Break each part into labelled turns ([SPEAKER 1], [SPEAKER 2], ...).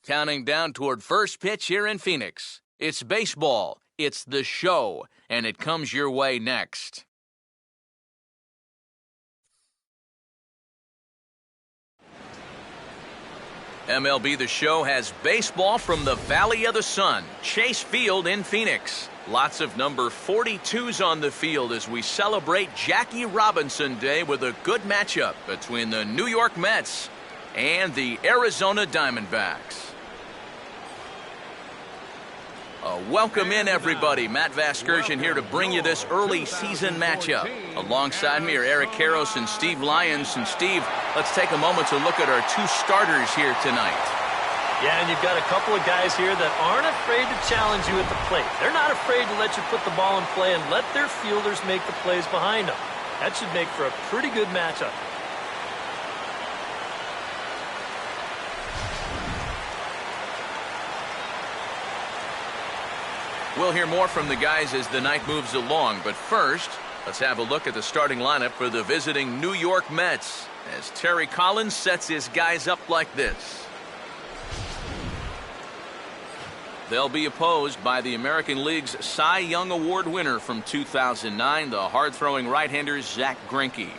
[SPEAKER 1] Counting down toward first pitch here in Phoenix. It's baseball, it's the show, and it comes your way next. MLB The Show has baseball from the Valley of the Sun, Chase Field in Phoenix. Lots of number 42s on the field as we celebrate Jackie Robinson Day with a good matchup between the New York Mets and the Arizona Diamondbacks. Welcome in, everybody. Matt Vasgersian here to bring you this early season matchup. Alongside me are Eric Karros and Steve Lyons. And Steve, let's take a moment to look at our two starters here tonight.
[SPEAKER 2] Yeah, and you've got a couple of guys here that aren't afraid to challenge you at the plate. They're not afraid to let you put the ball in play and let their fielders make the plays behind them. That should make for a pretty good matchup.
[SPEAKER 1] We'll hear more from the guys as the night moves along, but first, let's have a look at the starting lineup for the visiting New York Mets as Terry Collins sets his guys up like this. They'll be opposed by the American League's Cy Young Award winner from 2009, the hard-throwing right-hander Zach Greinke.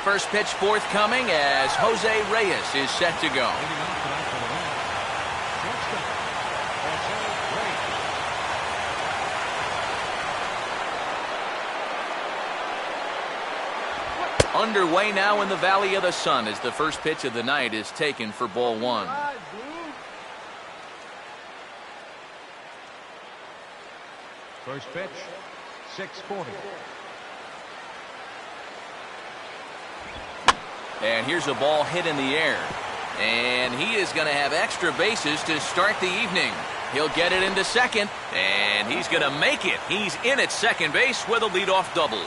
[SPEAKER 1] First pitch forthcoming as Jose Reyes is set to go. Underway now in the Valley of the Sun as the first pitch of the night is taken for ball one.
[SPEAKER 3] First pitch, 6:40.
[SPEAKER 1] And here's a ball hit in the air. And he is going to have extra bases to start the evening. He'll get it into second, and he's going to make it. He's in at second base with a leadoff double.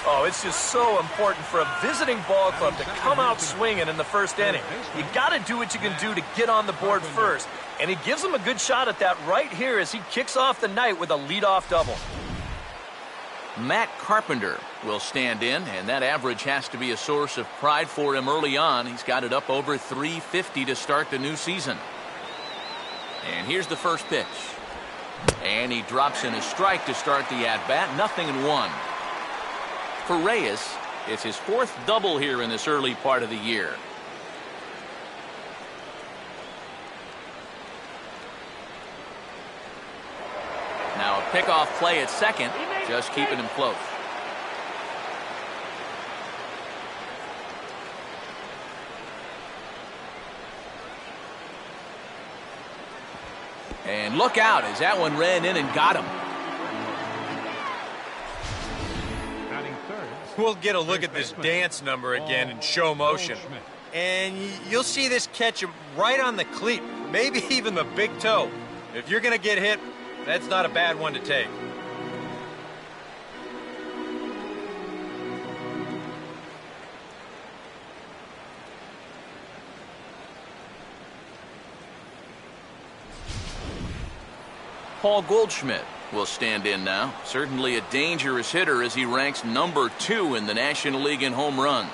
[SPEAKER 2] Oh, it's just so important for a visiting ball club to come out swinging in the first inning. You got to do what you can do to get on the board first. And he gives them a good shot at that right here as he kicks off the night with a leadoff double.
[SPEAKER 1] Matt Carpenter will stand in, and that average has to be a source of pride for him early on. He's got it up over 350 to start the new season. And here's the first pitch. And he drops in a strike to start the at-bat. 0-1. For Reyes, it's his fourth double here in this early part of the year. Now a pickoff play at second, just keeping him close. And look out as that one ran in and got him.
[SPEAKER 4] We'll get a look at this dance number again in show motion. And you'll see this catch him right on the cleat, maybe even the big toe. If you're going to get hit, that's not a bad one to take.
[SPEAKER 1] Paul Goldschmidt will stand in now. Certainly a dangerous hitter as he ranks number 2 in the National League in home runs.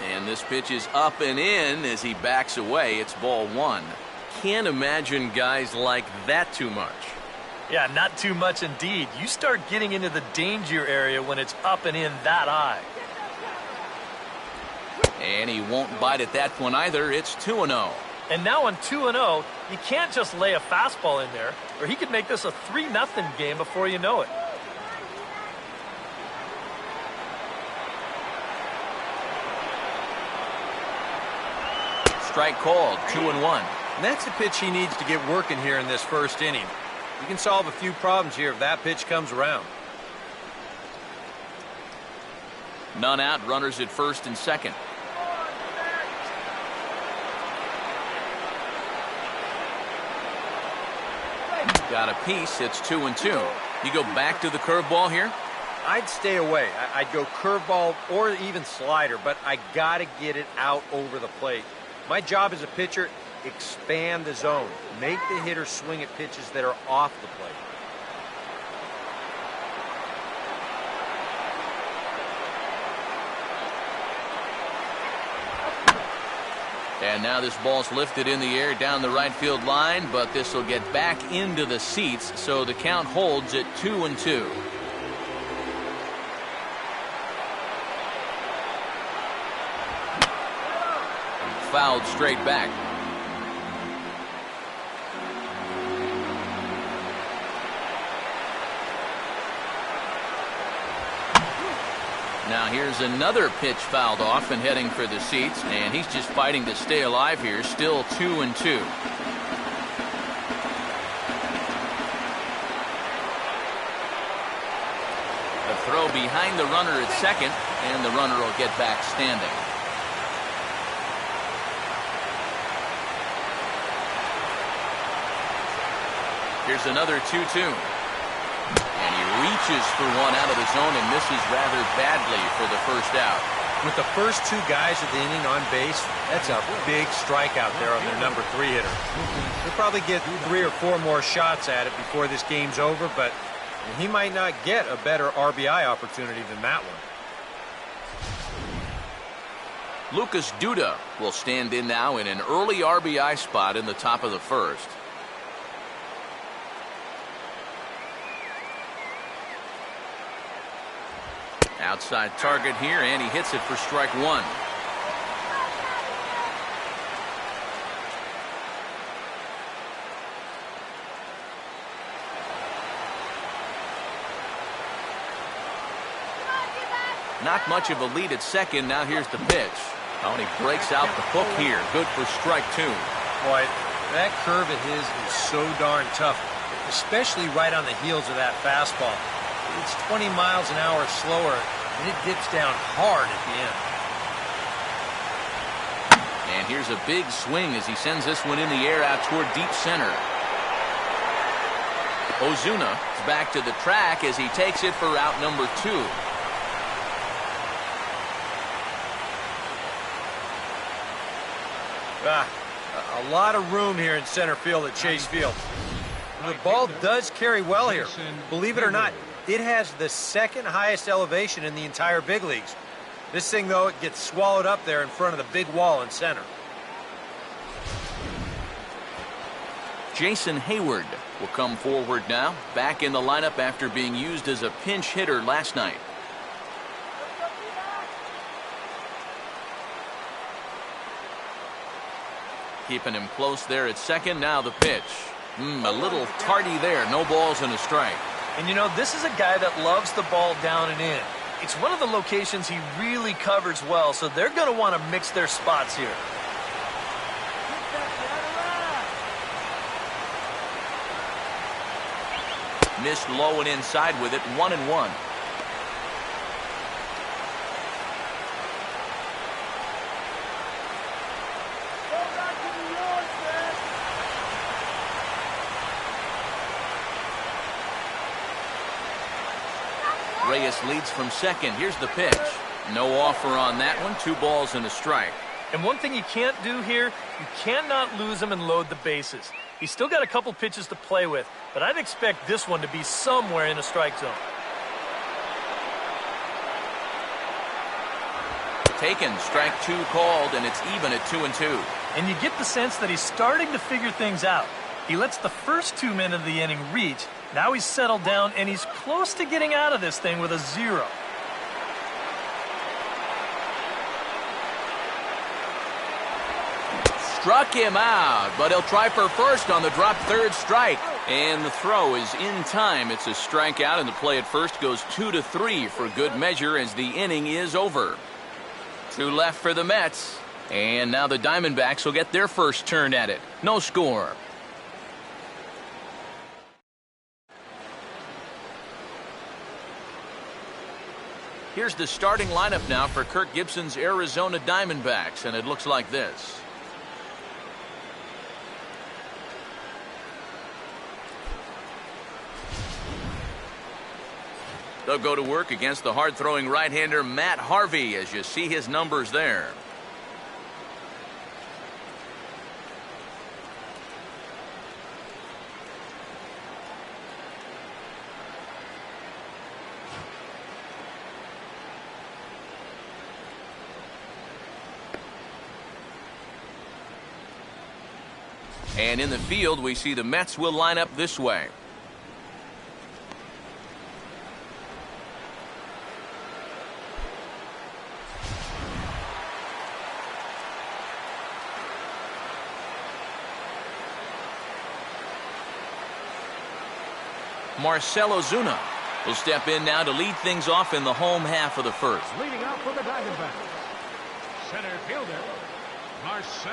[SPEAKER 1] And this pitch is up and in as he backs away. It's ball one. Can't imagine guys like that too much.
[SPEAKER 2] Yeah, not too much indeed. You start getting into the danger area when it's up and in that high.
[SPEAKER 1] And he won't bite at that one either. It's 2-0.
[SPEAKER 2] And now on 2-0, you can't just lay a fastball in there, or he could make this a 3-0 game before you know it.
[SPEAKER 1] Strike called, 2-1.
[SPEAKER 4] And that's the pitch he needs to get working here in this first inning. You can solve a few problems here if that pitch comes around.
[SPEAKER 1] None out, runners at first and second. Got a piece. It's 2-2. You go back to the curveball here?
[SPEAKER 4] I'd stay away. I'd go curveball or even slider, but I got to get it out over the plate. My job as a pitcher, expand the zone. Make the hitter swing at pitches that are off the plate.
[SPEAKER 1] And now this ball's lifted in the air down the right field line, but this will get back into the seats, so the count holds at 2-2. Fouled straight back. Now here's another pitch fouled off and heading for the seats, and he's just fighting to stay alive here. Still 2-2. A throw behind the runner at second, and the runner will get back standing. Here's another 2-2. And he reaches for one out of the zone and misses rather badly for the first out.
[SPEAKER 4] With the first two guys of the inning on base, that's a big strikeout there on their number 3 hitter. He'll probably get 3 or 4 more shots at it before this game's over, but he might not get a better RBI opportunity than that one.
[SPEAKER 1] Lucas Duda will stand in now in an early RBI spot in the top of the first. Outside target here, and he hits it for strike one. Not much of a lead at second. Now here's the pitch. Oh, and he breaks out the hook here. Good for strike two.
[SPEAKER 4] Boy, that curve of his is so darn tough, especially right on the heels of that fastball. It's 20 miles an hour slower, and it dips down hard at the end.
[SPEAKER 1] And here's a big swing as he sends this one in the air out toward deep center. Ozuna is back to the track as he takes it for out number 2.
[SPEAKER 4] A lot of room here in center field at Chase Field. The ball does carry well here. Believe it or not, it has the second highest elevation in the entire big leagues. This thing, though, it gets swallowed up there in front of the big wall in center.
[SPEAKER 1] Jason Hayward will come forward now, back in the lineup after being used as a pinch hitter last night. Keeping him close there at second. Now the pitch. A little tardy there. No balls and a strike.
[SPEAKER 2] And you know, this is a guy that loves the ball down and in. It's one of the locations he really covers well, so they're going to want to mix their spots here.
[SPEAKER 1] Missed low and inside with it. 1-1. Reyes leads from second. Here's the pitch. No offer on that one. 2 balls and a strike.
[SPEAKER 2] And one thing you can't do here, you cannot lose him and load the bases. He's still got a couple pitches to play with, but I'd expect this one to be somewhere in a strike zone.
[SPEAKER 1] Taken. Strike 2 called, and it's even at 2-2.
[SPEAKER 2] And you get the sense that he's starting to figure things out. He lets the first 2 men of the inning reach. Now he's settled down, and he's close to getting out of this thing with a 0.
[SPEAKER 1] Struck him out, but he'll try for first on the drop third strike. And the throw is in time. It's a strikeout, and the play at first goes 2-3 for good measure as the inning is over. 2 left for the Mets. And now the Diamondbacks will get their first turn at it. No score. Here's the starting lineup now for Kirk Gibson's Arizona Diamondbacks, and it looks like this. They'll go to work against the hard-throwing right-hander Matt Harvey, as you see his numbers there. And in the field, we see the Mets will line up this way. Marcell Ozuna will step in now to lead things off in the home half of the first.
[SPEAKER 3] Leading off for the Diamondbacks, center fielder, Marcell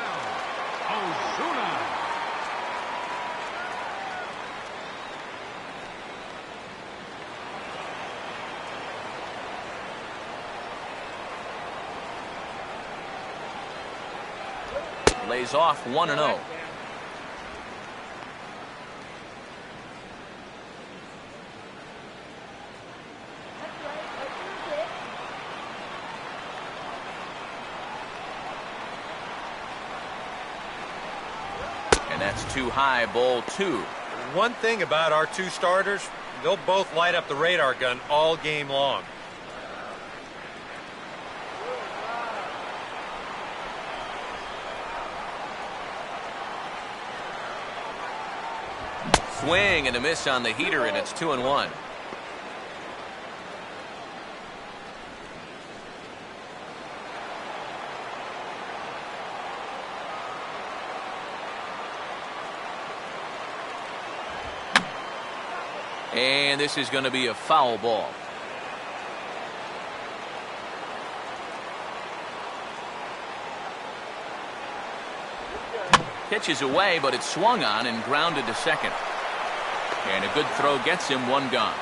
[SPEAKER 3] Ozuna.
[SPEAKER 1] Lays off 1-0. And that's too high, ball 2.
[SPEAKER 4] One thing about our two starters, they'll both light up the radar gun all game long.
[SPEAKER 1] Swing and a miss on the heater, and it's 2-1. And this is going to be a foul ball. Pitch is away, but it's swung on and grounded to second. And a good throw gets him one gone.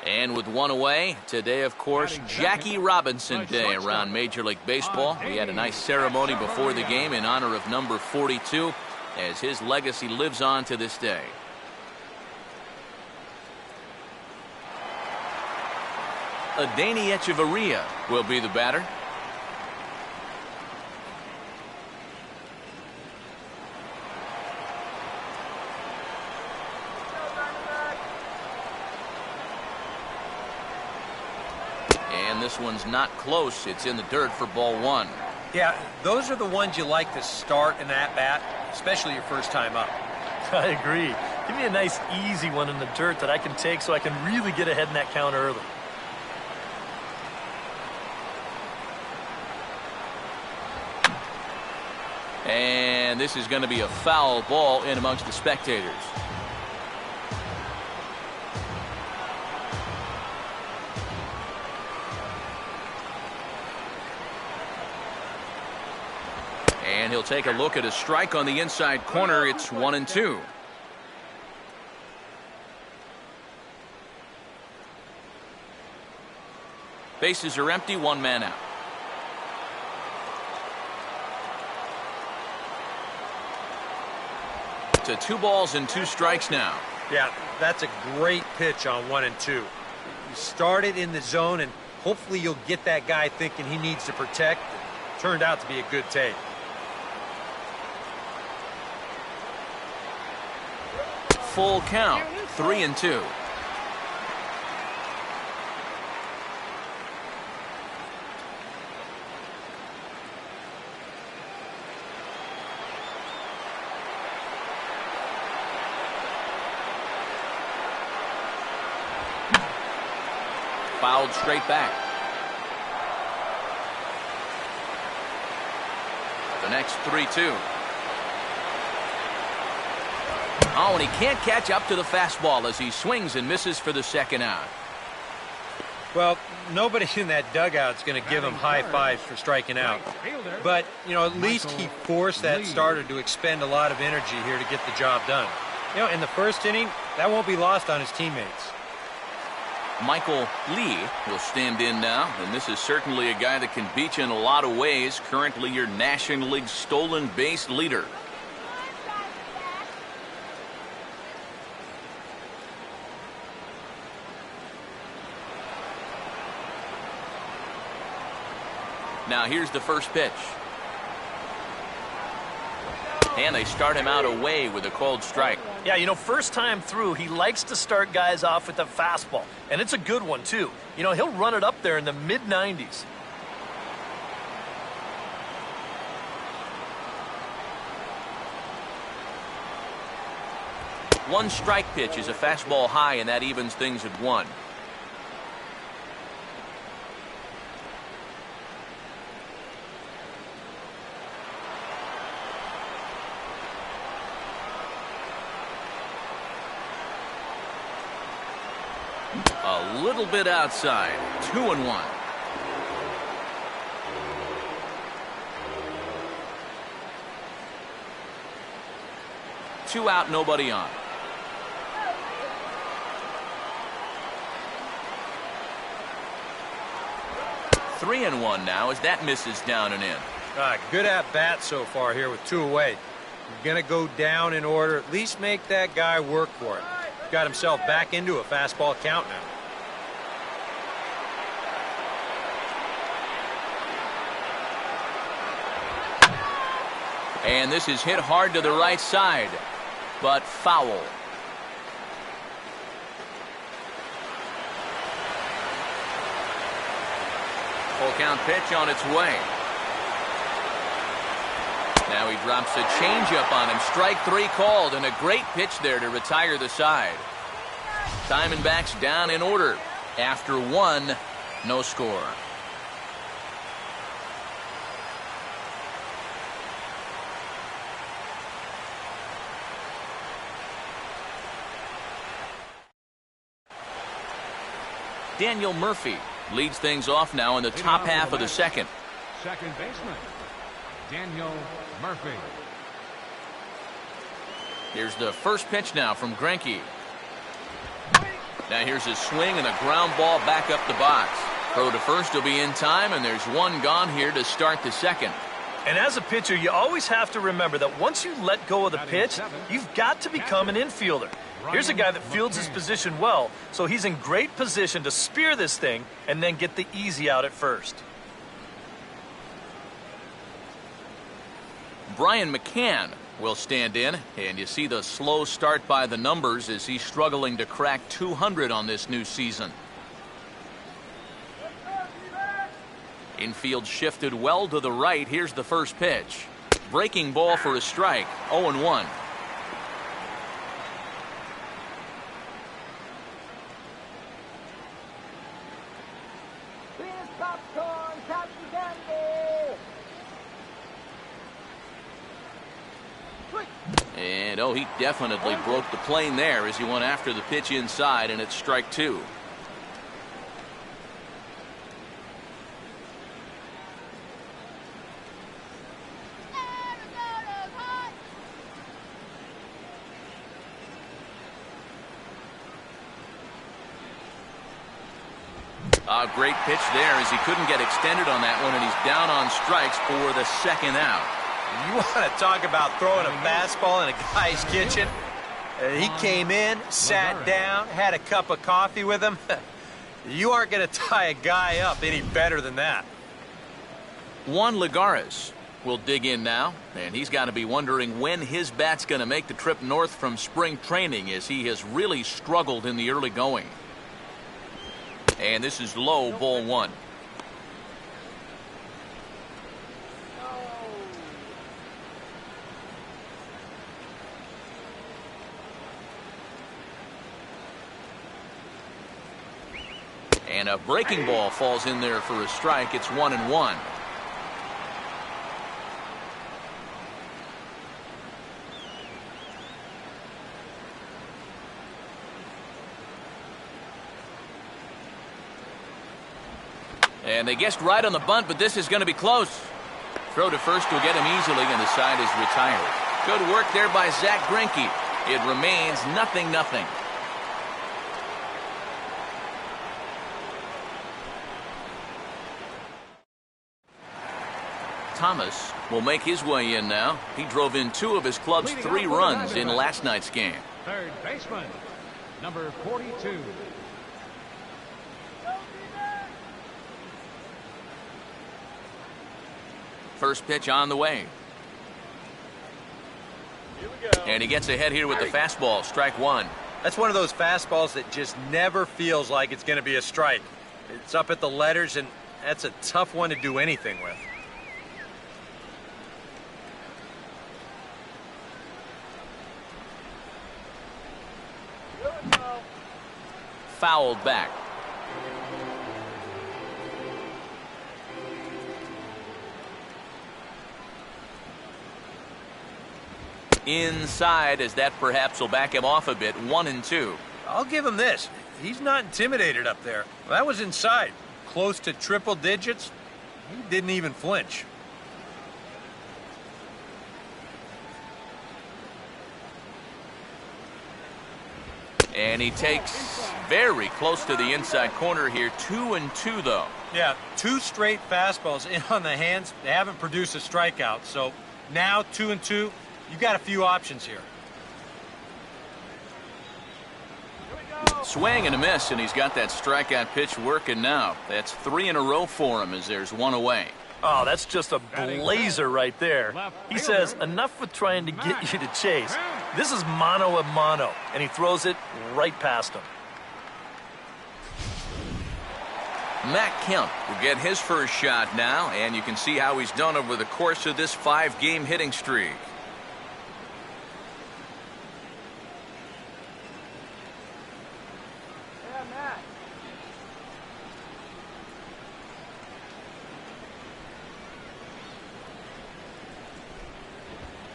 [SPEAKER 1] And with one away, today, of course, Jackie Robinson Day around Major League Baseball. We had a nice ceremony before the game in honor of number 42, as his legacy lives on to this day. Adeiny Echeverria will be the batter. This one's not close. It's in the dirt for ball 1.
[SPEAKER 4] Yeah, those are the ones you like to start in that bat, especially your first time up.
[SPEAKER 2] I agree. Give me a nice easy one in the dirt that I can take so I can really get ahead in that count early.
[SPEAKER 1] And this is going to be a foul ball in amongst the spectators. And he'll take a look at a strike on the inside corner. It's 1-2. Bases are empty, one man out. To 2 balls and 2 strikes now.
[SPEAKER 4] Yeah, that's a great pitch on 1 and 2. You start it in the zone, and hopefully you'll get that guy thinking he needs to protect. It turned out to be a good take.
[SPEAKER 1] Full count, 3-2. Fouled straight back. The next 3-2. Oh, and he can't catch up to the fastball as he swings and misses for the second out.
[SPEAKER 4] Well, nobody in that dugout is going to give him high fives for striking out. But, you know, at least he forced that starter to expend a lot of energy here to get the job done. You know, in the first inning, that won't be lost on his teammates.
[SPEAKER 1] Michael Lee will stand in now, and this is certainly a guy that can beat you in a lot of ways. Currently your National League stolen base leader. Now here's the first pitch. And they start him out away with a called strike.
[SPEAKER 2] Yeah, you know, first time through, he likes to start guys off with a fastball. And it's a good one, too. You know, he'll run it up there in the mid-90s.
[SPEAKER 1] One strike pitch is a fastball high, and that evens things at 1. A little bit outside. 2-1. Two out, nobody on. 3-1 now as that misses down and in.
[SPEAKER 4] Good at bat so far here with 2 away. You're going to go down in order. At least make that guy work for it. Got himself back into a fastball count now.
[SPEAKER 1] And this is hit hard to the right side, but foul. Full count pitch on its way. Now he drops a changeup on him. Strike 3 called, and a great pitch there to retire the side. Diamondbacks down in order. After 1, no score. Daniel Murphy leads things off now in the top half of the second.
[SPEAKER 3] Second baseman, Daniel Murphy.
[SPEAKER 1] Here's the first pitch now from Greinke. Now here's a swing and a ground ball back up the box. Throw to first will be in time, and there's 1 gone here to start the second.
[SPEAKER 2] And as a pitcher, you always have to remember that once you let go of the pitch, you've got to become an infielder. Here's a guy that fields his position well, so he's in great position to spear this thing and then get the easy out at first.
[SPEAKER 1] Brian McCann will stand in, and you see the slow start by the numbers as he's struggling to crack 200 on this new season. Infield shifted well to the right. Here's the first pitch. Breaking ball for a strike. 0-1. And oh, he definitely broke the plane there as he went after the pitch inside, and it's strike 2. A great pitch there as he couldn't get extended on that one, and he's down on strikes for the second out.
[SPEAKER 4] You want to talk about throwing a fastball in a guy's kitchen? He came in, sat down, had a cup of coffee with him. You aren't going to tie a guy up any better than that.
[SPEAKER 1] Juan Lagares will dig in now, and he's got to be wondering when his bat's going to make the trip north from spring training, as he has really struggled in the early going. And this is low, ball 1. And a breaking ball falls in there for a strike. It's 1-1. And they guessed right on the bunt, but this is going to be close. Throw to first will get him easily, and the side is retired. Good work there by Zach Greinke. It remains 0-0. Thomas will make his way in now. He drove in 2 of his club's 3 runs in last night's game.
[SPEAKER 3] Third baseman, number 42.
[SPEAKER 1] First pitch on the way. And he gets ahead here with the fastball, strike one.
[SPEAKER 4] That's one of those fastballs that just never feels like it's going to be a strike. It's up at the letters, and that's a tough one to do anything with.
[SPEAKER 1] Fouled back. Inside, as that perhaps will back him off a bit. 1-2.
[SPEAKER 4] I'll give him this. He's not intimidated up there. That was inside. Close to triple digits. He didn't even flinch.
[SPEAKER 1] And he takes very close to the inside corner here. 2-2, though.
[SPEAKER 4] Yeah, 2 straight fastballs in on the hands. They haven't produced a strikeout. So now 2-2. You've got a few options here.
[SPEAKER 1] Swing and a miss, and he's got that strikeout pitch working now. That's 3 in a row for him as there's one away.
[SPEAKER 2] Oh, that's just a blazer right there. He says, enough with trying to get you to chase. This is mano a mano, and he throws it right past him.
[SPEAKER 1] Matt Kemp will get his first shot now, and you can see how he's done over the course of this 5-game hitting streak.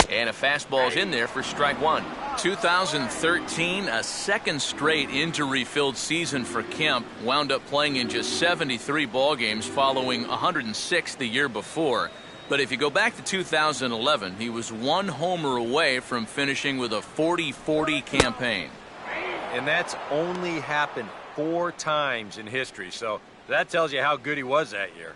[SPEAKER 1] And a fastball's in there for strike one. 2013, a second straight injury-filled season for Kemp. Wound up playing in just 73 ball games following 106 the year before. But if you go back to 2011, he was 1 homer away from finishing with a 40-40 campaign.
[SPEAKER 4] And that's only happened 4 times in history. So that tells you how good he was that year.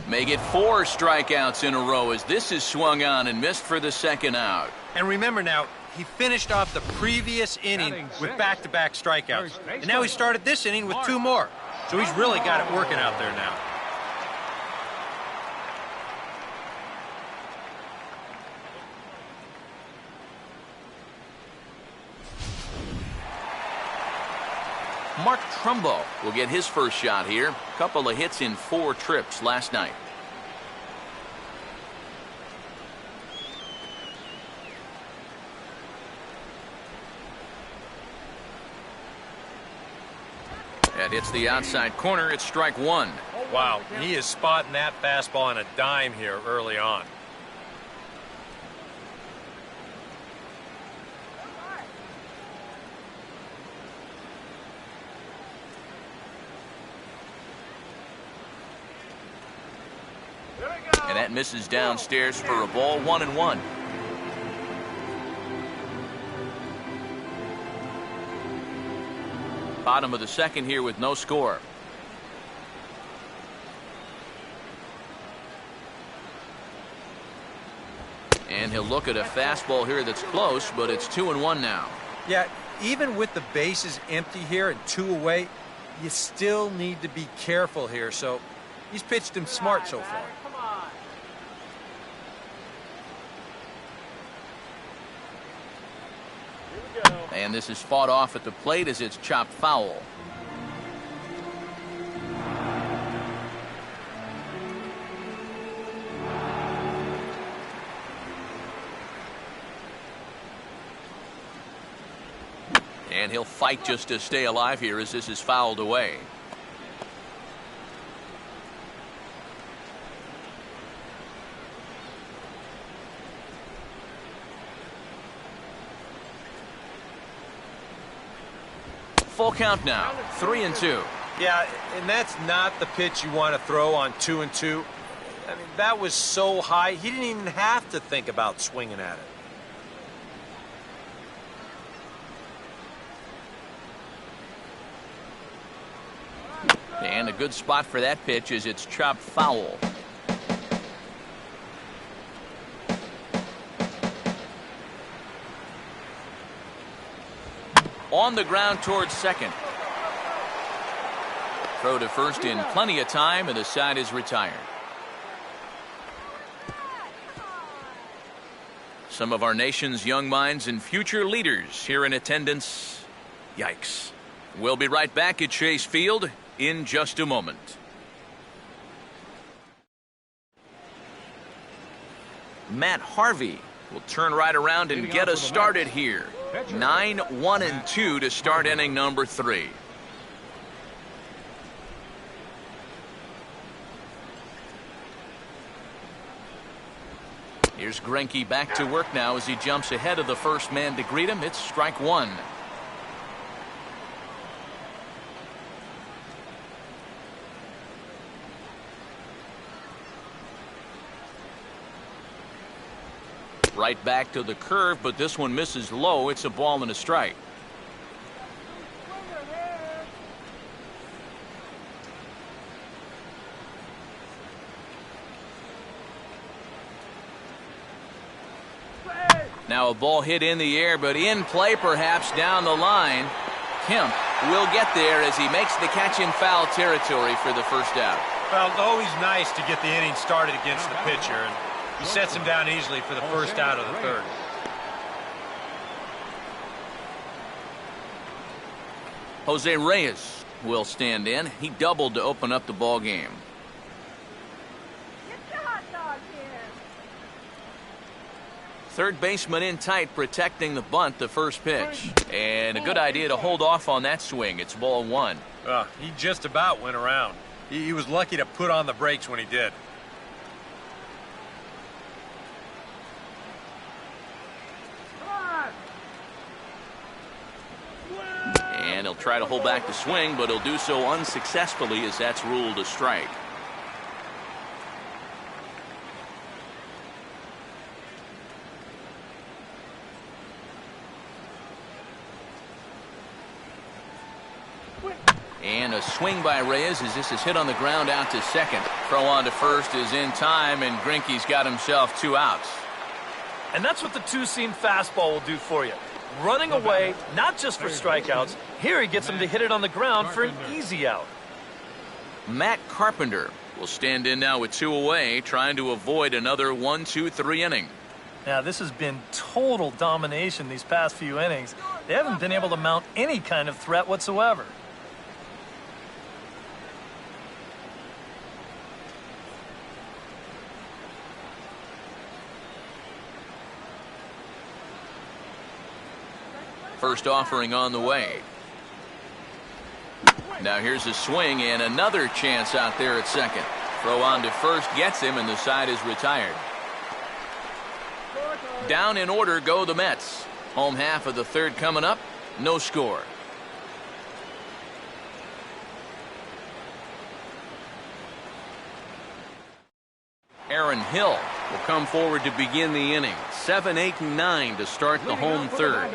[SPEAKER 1] May get 4 strikeouts in a row as this is swung on and missed for the second out.
[SPEAKER 4] And remember now, he finished off the previous inning with back-to-back strikeouts. And now he started this inning with 2 more. So he's really got it working out there now.
[SPEAKER 1] Mark Trumbo will get his first shot here. Couple of hits in 4 trips last night. That hits the outside corner. It's strike one.
[SPEAKER 4] Wow, he is spotting that fastball on a dime here early on.
[SPEAKER 1] And that misses downstairs for a ball. 1-1. Bottom of the second here with no score. And he'll look at a fastball here that's close, but it's 2-1 now.
[SPEAKER 4] Yeah, even with the bases empty here and 2 away, you still need to be careful here. So he's pitched him smart so far.
[SPEAKER 1] And this is fought off at the plate as it's chopped foul. And he'll fight just to stay alive here as this is fouled away. Full count now, 3-2.
[SPEAKER 4] Yeah, and that's not the pitch you want to throw on 2-2. I mean, that was so high, he didn't even have to think about swinging at it.
[SPEAKER 1] And a good spot for that pitch as it's chopped foul. On the ground towards second. Throw to first in plenty of time, and the side is retired. Some of our nation's young minds and future leaders here in attendance. Yikes. We'll be right back at Chase Field in just a moment. Matt Harvey will turn right around and get us started here. 9-1-2 to start inning number 3. Here's Greinke back to work now as he jumps ahead of the first man to greet him. It's strike 1. Right back to the curve, but this one misses low. It's a ball and a strike. Now a ball hit in the air, but in play perhaps down the line. Kemp will get there as he makes the catch in foul territory for the first out.
[SPEAKER 4] Well, it's always nice to get the inning started against the pitcher, and he sets him down easily for the first out of the third.
[SPEAKER 1] Jose Reyes will stand in. He doubled to open up the ball game. Third baseman in tight, protecting the bunt, the first pitch. And a good idea to hold off on that swing. It's ball 1.
[SPEAKER 4] He just about went around. He was lucky to put on the brakes when he did.
[SPEAKER 1] And he'll try to hold back the swing, but he'll do so unsuccessfully as that's ruled a strike. And a swing by Reyes as this is hit on the ground out to second. Throw on to first is in time, and Greinke's got himself 2 outs.
[SPEAKER 2] And that's what the two-seam fastball will do for you. Running away, not just for strikeouts. Here he gets him to hit it on the ground for an easy out.
[SPEAKER 1] Matt Carpenter will stand in now with 2 away, trying to avoid another 1-2-3 inning.
[SPEAKER 2] Now, this has been total domination these past few innings. They haven't been able to mount any kind of threat whatsoever.
[SPEAKER 1] First offering on the way. Now here's a swing and another chance out there at second. Throw on to first gets him, and the side is retired. Down in order go the Mets. Home half of the third coming up. No score. Aaron Hill will come forward to begin the inning. 7, 8, and 9 to start the home third.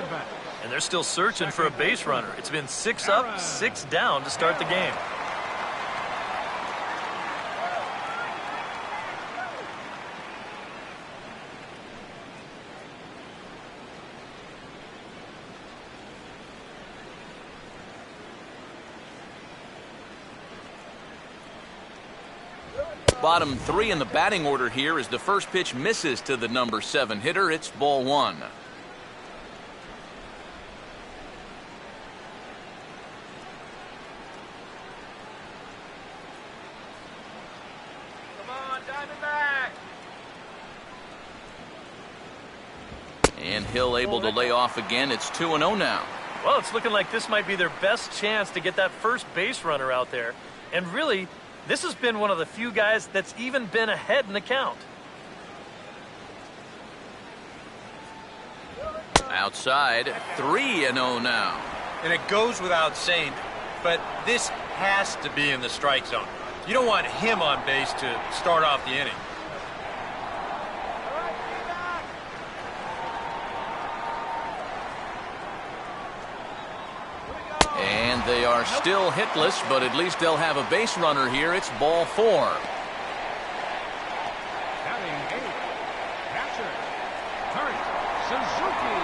[SPEAKER 2] And they're still searching for a base runner. It's been 6 up, 6 down to start the game.
[SPEAKER 1] Bottom 3 in the batting order here as the first pitch misses to the number 7 hitter. It's ball 1. And Hill able to lay off again. It's 2-0 now.
[SPEAKER 2] Well, it's looking like this might be their best chance to get that first base runner out there. And really, this has been one of the few guys that's even been ahead in the count.
[SPEAKER 1] Outside, 3-0 now.
[SPEAKER 4] And it goes without saying, but this has to be in the strike zone. You don't want him on base to start off the inning.
[SPEAKER 1] And they are still hitless, but at least they'll have a base runner here. It's ball 4.
[SPEAKER 3] Batting 8, catcher, Kurt Suzuki.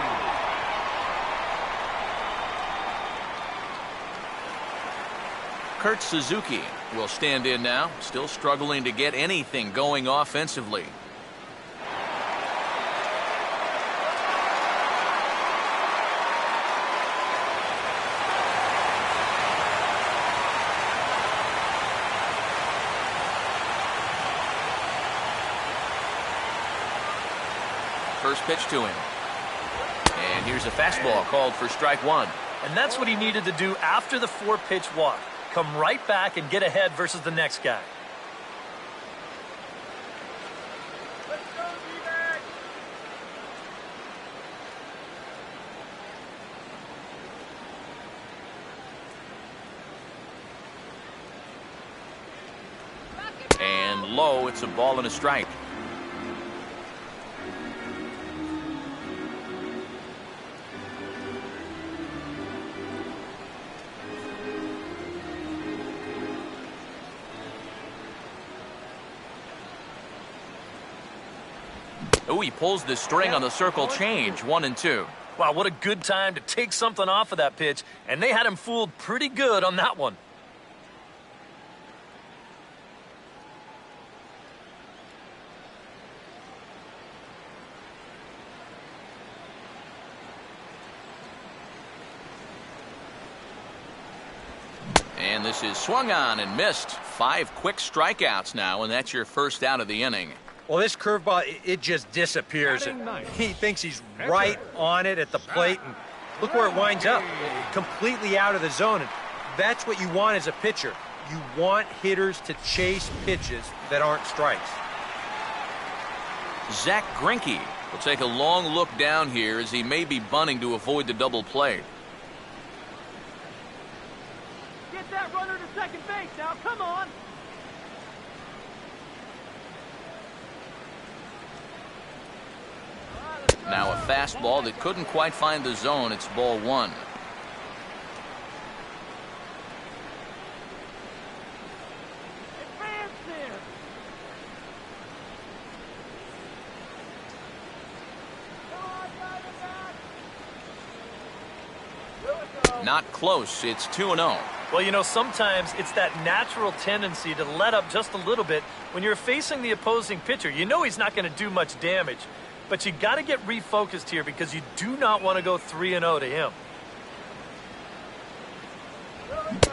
[SPEAKER 1] Kurt Suzuki will stand in now, still struggling to get anything going offensively. First pitch to him. And here's a fastball called for strike one.
[SPEAKER 2] And that's what he needed to do after the 4-pitch walk. Come right back and get ahead versus the next guy. Let's go, D-back.
[SPEAKER 1] And low, it's a ball and a strike. Oh, he pulls the string on the circle change. 1-2.
[SPEAKER 2] Wow, what a good time to take something off of that pitch. And they had him fooled pretty good on that one.
[SPEAKER 1] And this is swung on and missed. 5 quick strikeouts now, and that's your first out of the inning.
[SPEAKER 4] Well, this curveball, it just disappears. And he thinks he's right on it at the plate. And look where it winds up. Completely out of the zone. And that's what you want as a pitcher. You want hitters to chase pitches that aren't strikes.
[SPEAKER 1] Zach Greinke will take a long look down here as he may be bunting to avoid the double play.
[SPEAKER 5] Get that runner to second base now. Come on.
[SPEAKER 1] Now a fastball that couldn't quite find the zone. It's ball one.
[SPEAKER 5] Advance there. Come on, Diamondbacks.
[SPEAKER 1] Not close. It's 2-0.
[SPEAKER 2] Well, you know, sometimes it's that natural tendency to let up just a little bit when you're facing the opposing pitcher. You know he's not going to do much damage. But you got to get refocused here because you do not want to go 3-0 to him.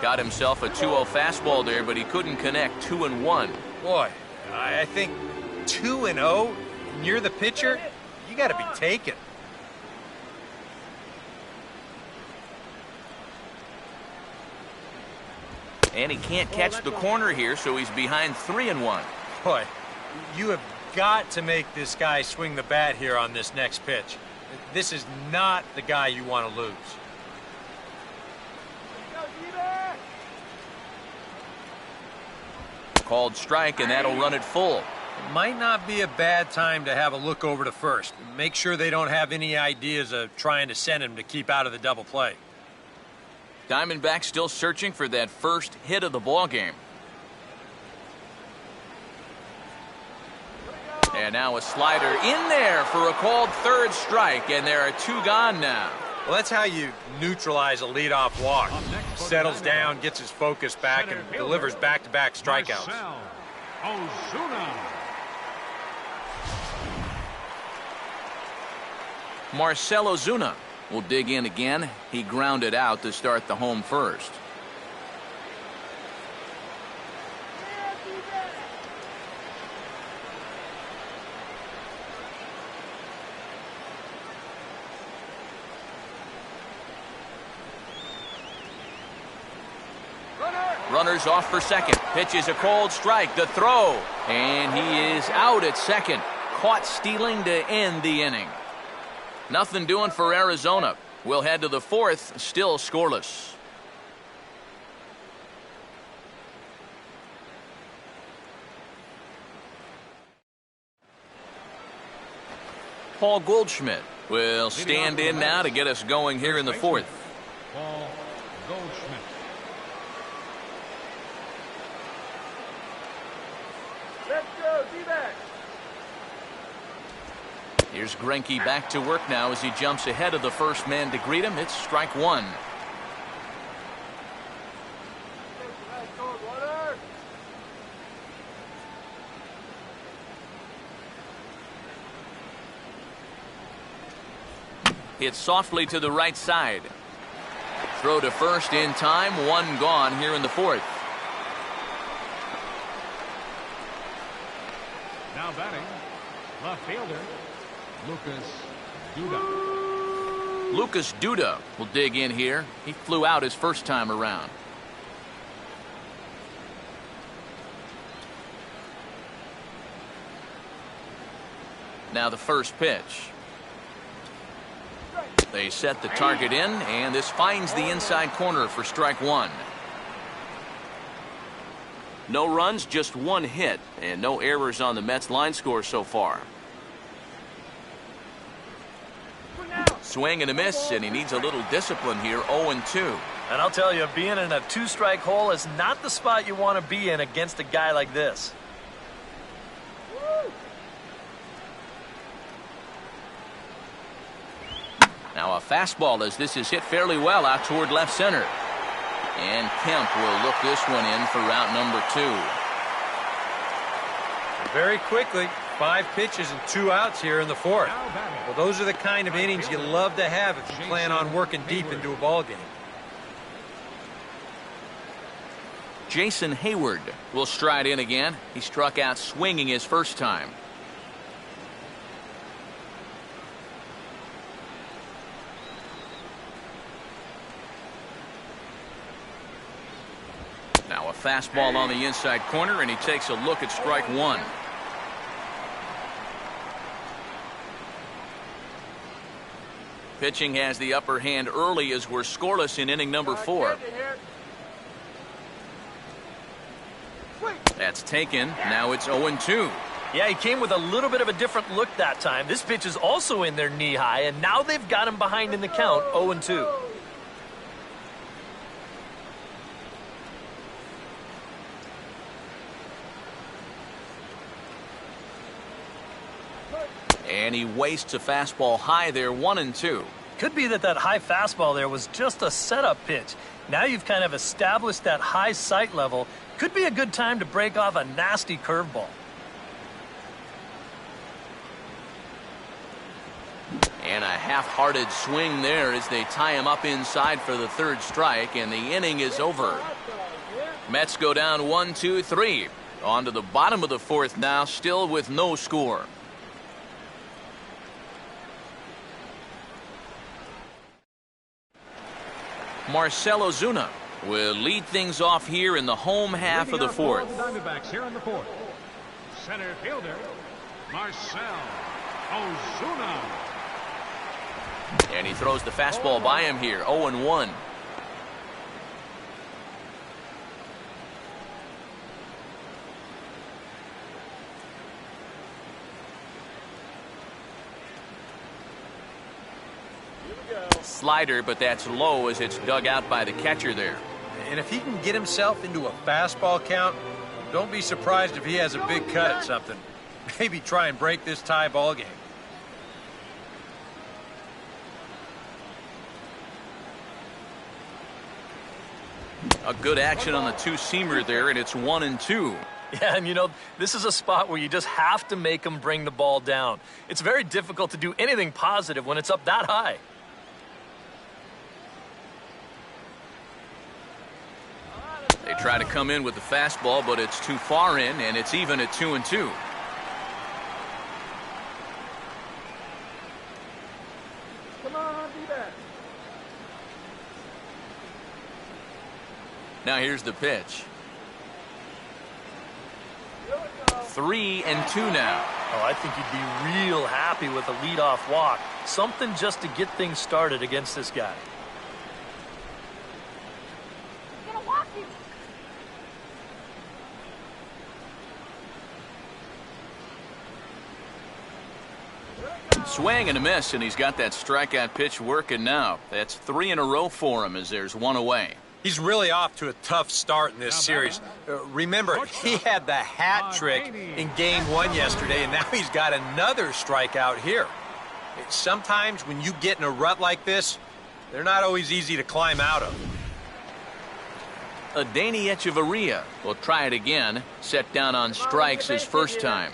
[SPEAKER 1] Got himself a 2-0 fastball there, but he couldn't connect. 2-1.
[SPEAKER 4] Boy, I think 2-0, and you're the pitcher, you got to be taken.
[SPEAKER 1] And he can't catch the corner here, so he's behind 3-1.
[SPEAKER 4] Boy, you have got to make this guy swing the bat here on this next pitch. This is not the guy you want to lose.
[SPEAKER 1] Called strike, and that'll run it full.
[SPEAKER 4] It might not be a bad time to have a look over to first. Make sure they don't have any ideas of trying to send him to keep out of the double play.
[SPEAKER 1] Diamondbacks still searching for that first hit of the ball game. And now a slider in there for a called third strike, and there are 2 gone now.
[SPEAKER 4] Well, that's how you neutralize a leadoff walk. Settles down, gets his focus back, and delivers back-to-back strikeouts.
[SPEAKER 1] Marcell Ozuna will dig in again. He grounded out to start the home first. Runners off for second. Pitch is a cold strike. The throw. And he is out at second. Caught stealing to end the inning. Nothing doing for Arizona. We'll head to the fourth. Still scoreless. Paul Goldschmidt will stand in now to get us going here in the fourth.
[SPEAKER 3] Paul Goldschmidt.
[SPEAKER 5] Let's go, D-back.
[SPEAKER 1] Here's Greinke back to work now as he jumps ahead of the first man to greet him. It's strike one. Hit softly to the right side. Throw to first in time. One gone here in the fourth.
[SPEAKER 3] Now batting, left fielder, Lucas Duda.
[SPEAKER 1] Lucas Duda will dig in here. He flew out his first time around. Now the first pitch. They set the target in, and this finds the inside corner for strike one. No runs, just one hit, and no errors on the Mets line score so far. Swing and a miss, and he needs a little discipline here. 0-2.
[SPEAKER 2] And I'll tell you, being in a two-strike hole is not the spot you want to be in against a guy like this.
[SPEAKER 1] Now a fastball as this is hit fairly well out toward left center. And Kemp will look this one in for route number 2.
[SPEAKER 4] Very quickly, 5 pitches and 2 outs here in the fourth. Well, those are the kind of innings you love to have if you plan on working deep into a ball game.
[SPEAKER 1] Jason Hayward will stride in again. He struck out swinging his first time. Now a fastball on the inside corner, and he takes a look at strike one. Pitching has the upper hand early as we're scoreless in inning number 4. That's taken. Now it's 0-2.
[SPEAKER 2] Yeah, he came with a little bit of a different look that time. This pitch is also in there knee high, and now they've got him behind in the count, 0-2.
[SPEAKER 1] And he wastes a fastball high there, 1-2.
[SPEAKER 2] Could be that high fastball there was just a setup pitch. Now you've kind of established that high sight level. Could be a good time to break off a nasty curveball.
[SPEAKER 1] And a half-hearted swing there as they tie him up inside for the third strike, and the inning is over. Mets go down 1-2-3. On to the bottom of the fourth now, still with no score. Marcell Ozuna will lead things off here in the home half of the fourth.
[SPEAKER 3] The Diamondbacks here in the fourth. Center fielder, Marcell Ozuna.
[SPEAKER 1] And he throws the fastball by him here, 0-1. Slider, but that's low as it's dug out by the catcher there.
[SPEAKER 4] And if he can get himself into a fastball count, don't be surprised if he has a big cut at something. Maybe try and break this tie ball game.
[SPEAKER 1] A good action on the two-seamer there, and it's 1-2.
[SPEAKER 2] Yeah, and you know, this is a spot where you just have to make them bring the ball down. It's very difficult to do anything positive when it's up that high.
[SPEAKER 1] They try to come in with the fastball, but it's too far in, and it's even at 2-2.
[SPEAKER 5] Come on, be back.
[SPEAKER 1] Now here's the pitch. 3-2 now.
[SPEAKER 2] Oh, I think you'd be real happy with a leadoff walk. Something just to get things started against this guy.
[SPEAKER 1] Swing and a miss, and he's got that strikeout pitch working now. That's 3 in a row for him as there's one away.
[SPEAKER 4] He's really off to a tough start in this series. Remember, he had the hat trick in Game 1 yesterday, and now he's got another strikeout here. Sometimes when you get in a rut like this, they're not always easy to climb out of.
[SPEAKER 1] Adeiny Echeverria will try it again. Set down on strikes his first time.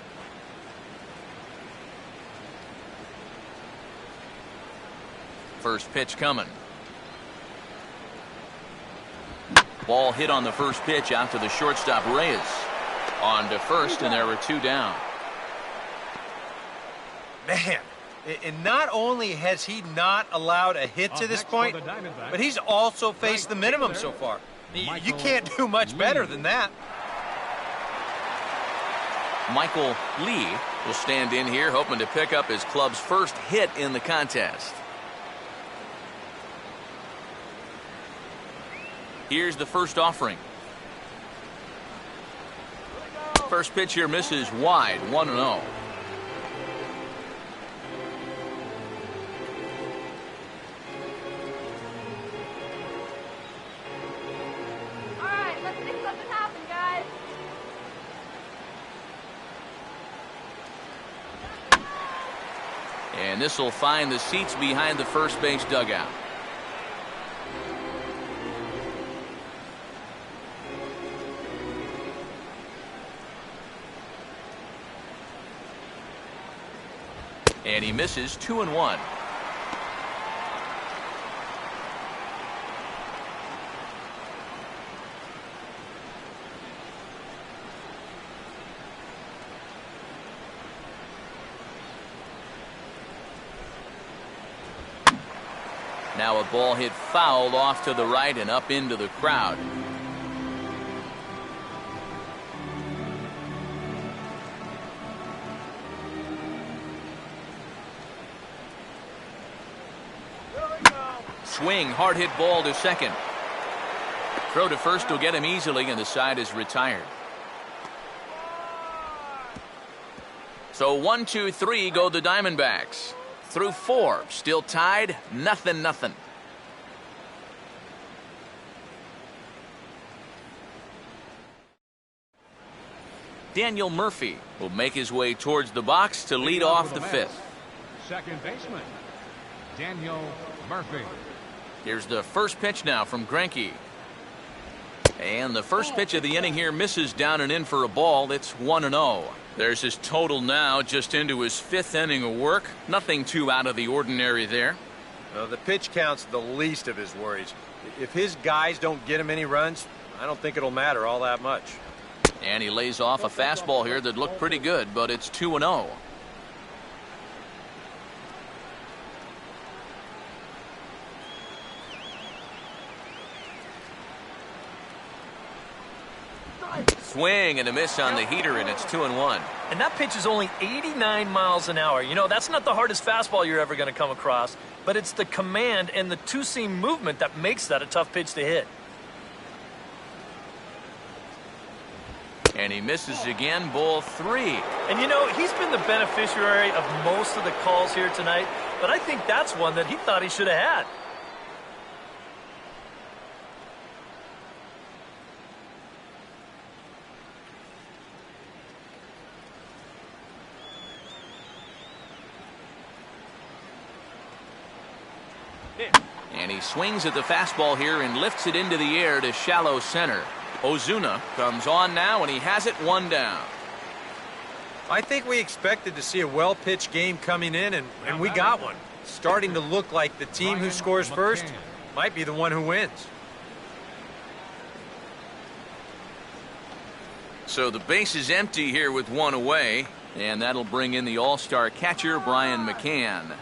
[SPEAKER 1] First pitch coming. Ball hit on the first pitch out to the shortstop Reyes. On to first, and there were 2 down.
[SPEAKER 4] Man, and not only has he not allowed a hit to this point, but he's also faced the minimum so far. You can't do much better than that.
[SPEAKER 1] Michael Lee will stand in here, hoping to pick up his club's first hit in the contest. Here's the first offering. First pitch here misses wide, 1-0.
[SPEAKER 5] All right, let's make something happen, guys.
[SPEAKER 1] And this will find the seats behind the first base dugout. And he misses 2-1. Now a ball hit foul off to the right and up into the crowd. Swing, hard hit ball to second. Throw to first will get him easily, and the side is retired. So 1, 2, 3 go the Diamondbacks. Through 4, still tied, 0-0. Daniel Murphy will make his way towards the box to lead off the 5th.
[SPEAKER 3] Second baseman, Daniel Murphy.
[SPEAKER 1] Here's the first pitch now from Greinke. And the first pitch of the inning here misses down and in for a ball. It's 1-0. There's his total now, just into his 5th inning of work. Nothing too out of the ordinary there.
[SPEAKER 4] The pitch count's the least of his worries. If his guys don't get him any runs, I don't think it'll matter all that much.
[SPEAKER 1] And he lays off a fastball here that looked pretty good, but it's 2-0. Swing and a miss on the heater, and it's 2-1.
[SPEAKER 2] And that pitch is only 89 miles an hour. You know, that's not the hardest fastball you're ever going to come across, but it's the command and the two-seam movement that makes that a tough pitch to hit.
[SPEAKER 1] And he misses again, ball 3.
[SPEAKER 2] And you know, he's been the beneficiary of most of the calls here tonight, but I think that's one that he thought he should have had.
[SPEAKER 1] And he swings at the fastball here and lifts it into the air to shallow center. Ozuna comes on now, and he has it 1 down.
[SPEAKER 4] I think we expected to see a well-pitched game coming in, and we got one. Starting to look like the team who scores first might be the one who wins.
[SPEAKER 1] So the base is empty here with 1 away, and that'll bring in the all-star catcher, Brian McCann.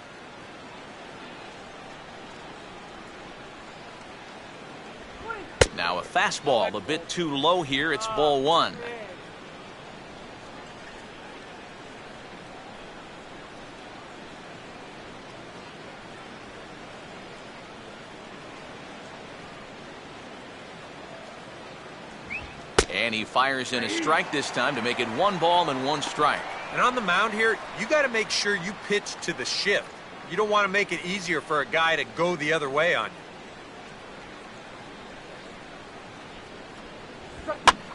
[SPEAKER 1] Now a fastball a bit too low here. It's ball 1. And he fires in a strike this time to make it 1 ball and 1 strike.
[SPEAKER 4] And on the mound here, you got to make sure you pitch to the shift. You don't want to make it easier for a guy to go the other way on you.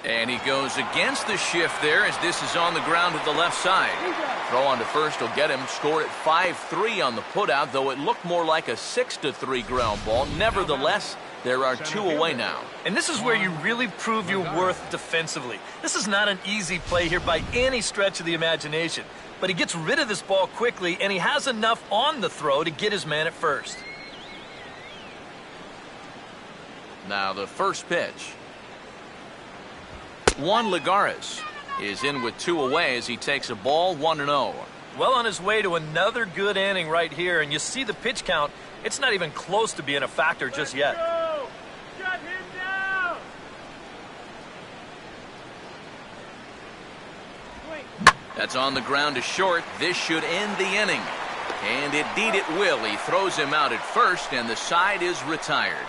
[SPEAKER 1] And he goes against the shift there as this is on the ground to the left side. Throw on to first will get him. Score at 5-3 on the putout, though it looked more like a 6-3 ground ball. Nevertheless, There are 2 away now.
[SPEAKER 2] And this is where you really prove your worth defensively. This is not an easy play here by any stretch of the imagination. But he gets rid of this ball quickly, and he has enough on the throw to get his man at first.
[SPEAKER 1] Now the first pitch. Juan Lagares is in with 2 away as he takes a ball 1-0.
[SPEAKER 2] Well on his way to another good inning right here, and you see the pitch count. It's not even close to being a factor just yet.
[SPEAKER 5] Shut him down!
[SPEAKER 1] That's on the ground to short. This should end the inning. And indeed it will. He throws him out at first, and the side is retired.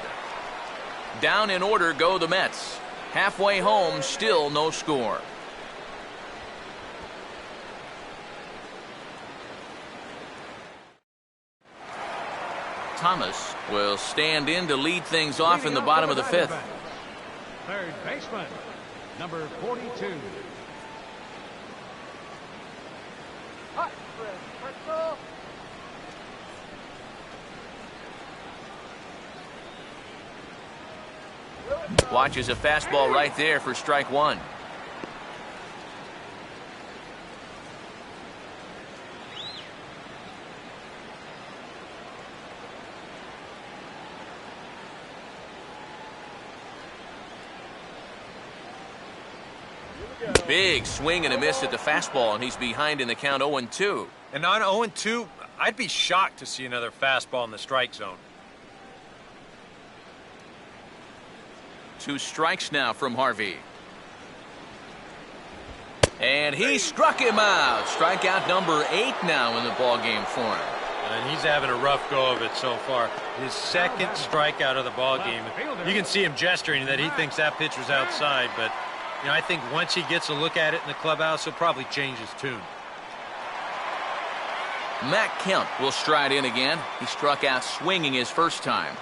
[SPEAKER 1] Down in order go the Mets. Halfway home, still no score. Thomas will stand in to lead things off in the bottom of the 5th.
[SPEAKER 3] Third baseman, number 42.
[SPEAKER 1] Watches a fastball right there for strike 1. Big swing and a miss at the fastball, and he's behind in the count 0-2.
[SPEAKER 4] And on 0-2, I'd be shocked to see another fastball in the strike zone.
[SPEAKER 1] 2 strikes now from Harvey. And he struck him out. Strikeout number 8 now in the ballgame for him.
[SPEAKER 4] And he's having a rough go of it so far. His second strikeout of the ballgame. You can see him gesturing that he thinks that pitch was outside, but you know, I think once he gets a look at it in the clubhouse, he'll probably change his tune.
[SPEAKER 1] Matt Kemp will stride in again. He struck out swinging his first time.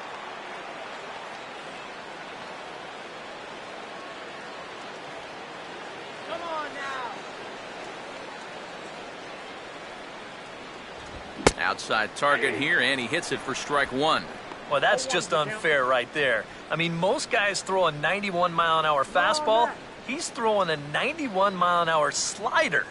[SPEAKER 5] Come on now!
[SPEAKER 1] Outside target here, and he hits it for strike 1.
[SPEAKER 2] Well, that's just unfair right there. I mean, most guys throw a 91-mile-an-hour fastball. He's throwing a 91-mile-an-hour slider.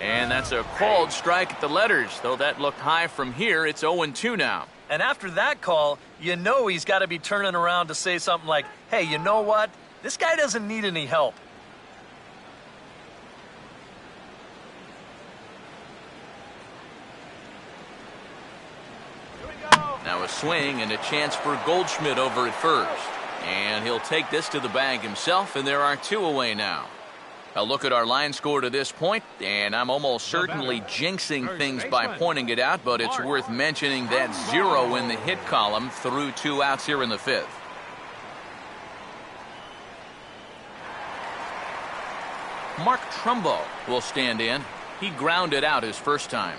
[SPEAKER 1] And that's a called strike at the letters. Though that looked high from here, it's 0-2 now.
[SPEAKER 2] And after that call, you know he's got to be turning around to say something like, hey, you know what? This guy doesn't need any help.
[SPEAKER 1] Now a swing and a chance for Goldschmidt over at first. And he'll take this to the bag himself, and there are 2 away now. A look at our line score to this point, and I'm almost certainly jinxing things by pointing it out, but it's worth mentioning that 0 in the hit column through 2 outs here in the 5th. Mark Trumbo will stand in. He grounded out his first time.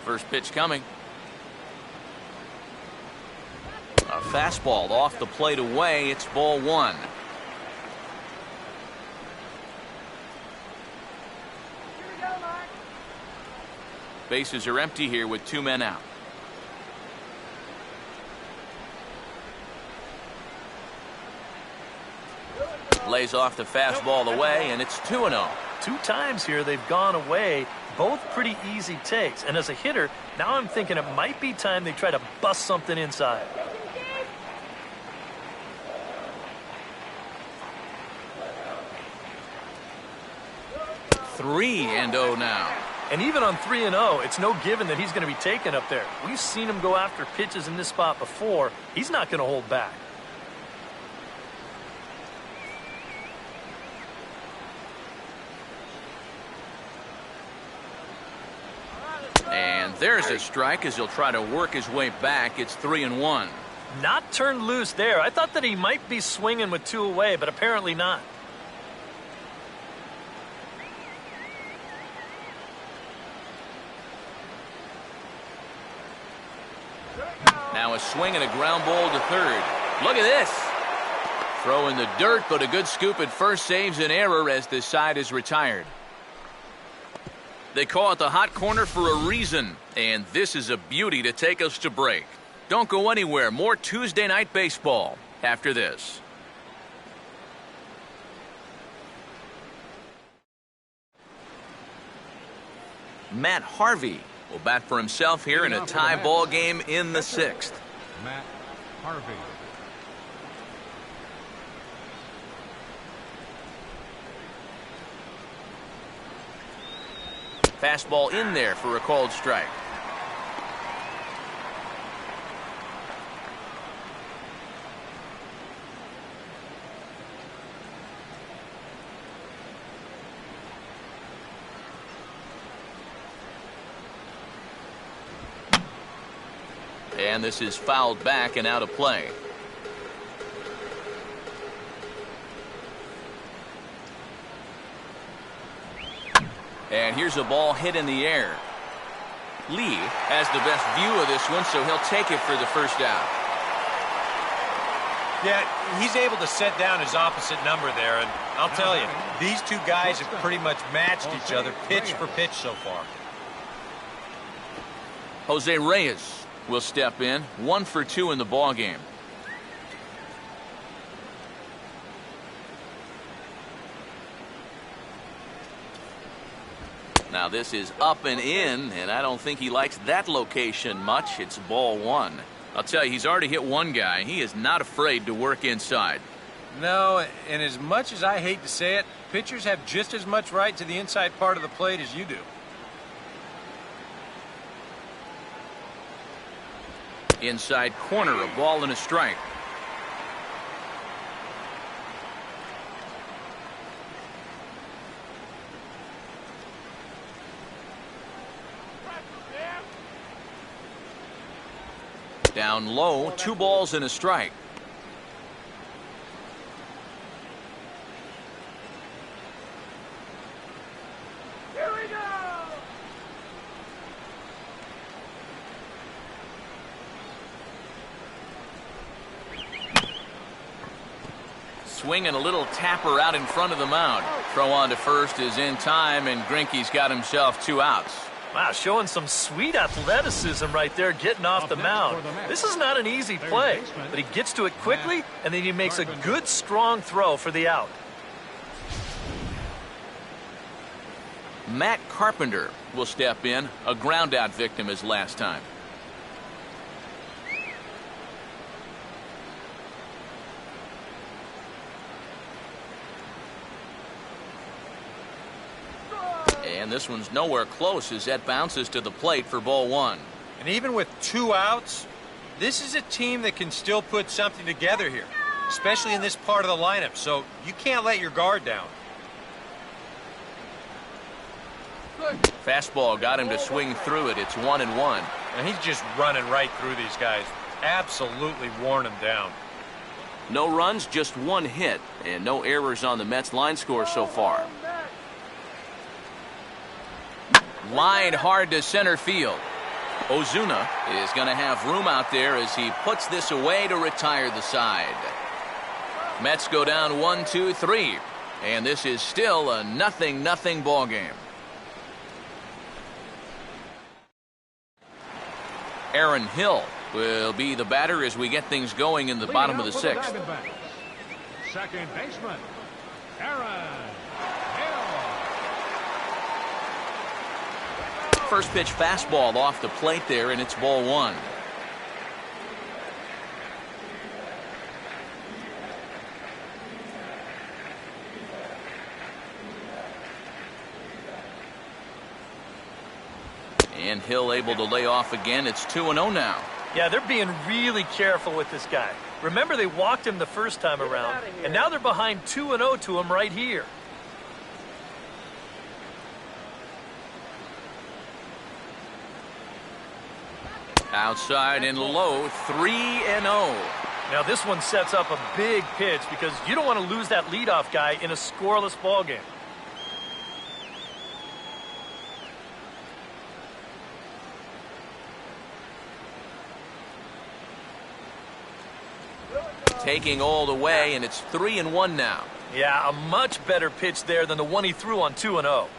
[SPEAKER 1] First pitch coming. A fastball off the plate away. It's ball 1. Bases are empty here with 2 men out. Lays off the fastball away, and it's 2-0.
[SPEAKER 2] 2 times here they've gone away. Both pretty easy takes. And as a hitter, now I'm thinking it might be time they try to bust something inside.
[SPEAKER 1] Three and 0 now.
[SPEAKER 2] And even on 3-0, it's no given that he's going to be taken up there. We've seen him go after pitches in this spot before. He's not going to hold back.
[SPEAKER 1] And there's a strike as he'll try to work his way back. It's 3-1.
[SPEAKER 2] Not turned loose there. I thought that he might be swinging with 2 away, but apparently not. Now a swing and a ground ball to third. Look at this.
[SPEAKER 1] Throw in the dirt, but a good scoop at first saves an error as this side is retired. They call it the hot corner for a reason, and this is a beauty to take us to break. Don't go anywhere. More Tuesday Night Baseball after this. Matt Harvey will bat for himself here in a tie ball game in the 6th.
[SPEAKER 3] Matt Harvey.
[SPEAKER 1] Fastball in there for a called strike. And this is fouled back and out of play. And here's a ball hit in the air. Lee has the best view of this one, so he'll take it for the first out.
[SPEAKER 4] Yeah, he's able to set down his opposite number there, and I'll tell you, these two guys have pretty much matched each other pitch for pitch so far.
[SPEAKER 1] Jose Reyes will step in, 1 for 2 in the ball game. Now this is up and in, and I don't think he likes that location much. It's ball 1. I'll tell you, he's already hit one guy. He is not afraid to work inside.
[SPEAKER 4] No, and as much as I hate to say it, pitchers have just as much right to the inside part of the plate as you do.
[SPEAKER 1] Inside corner, a ball and a strike. Down low, 2 balls and a strike.
[SPEAKER 5] Here we go!
[SPEAKER 1] Swing and a little tapper out in front of the mound. Throw on to first is in time, and Greinke's got himself 2 outs.
[SPEAKER 2] Wow, showing some sweet athleticism right there, getting off the mound. This is not an easy play, but he gets to it quickly, and then he makes a good, strong throw for the out.
[SPEAKER 1] Matt Carpenter will step in, a ground-out victim as last time. And this one's nowhere close as that bounces to the plate for ball 1.
[SPEAKER 4] And even with 2 outs, this is a team that can still put something together here, especially in this part of the lineup, so you can't let your guard down.
[SPEAKER 1] Fastball got him to swing through it. It's 1-1.
[SPEAKER 4] And he's just running right through these guys, absolutely worn them down.
[SPEAKER 1] No runs, just 1 hit, and no errors on the Mets line score so far. Line hard to center field. Ozuna is going to have room out there as he puts this away to retire the side. Mets go down 1-2-3, and this is still a 0-0 ball game. Aaron Hill will be the batter as we get things going in the bottom of the 6th.
[SPEAKER 3] Second baseman, Aaron.
[SPEAKER 1] First pitch fastball off the plate there, and it's ball 1. And Hill able to lay off again. It's 2-0 now.
[SPEAKER 2] Yeah, they're being really careful with this guy. Remember, they walked him the first time around, and now they're behind 2-0 to him right here.
[SPEAKER 1] Outside and low, 3-0.
[SPEAKER 2] Now this one sets up a big pitch because you don't want to lose that leadoff guy in a scoreless ball game.
[SPEAKER 1] taking all the way, and it's 3-1 now.
[SPEAKER 2] Yeah, a much better pitch there than the one he threw on 2-0.
[SPEAKER 5] Let's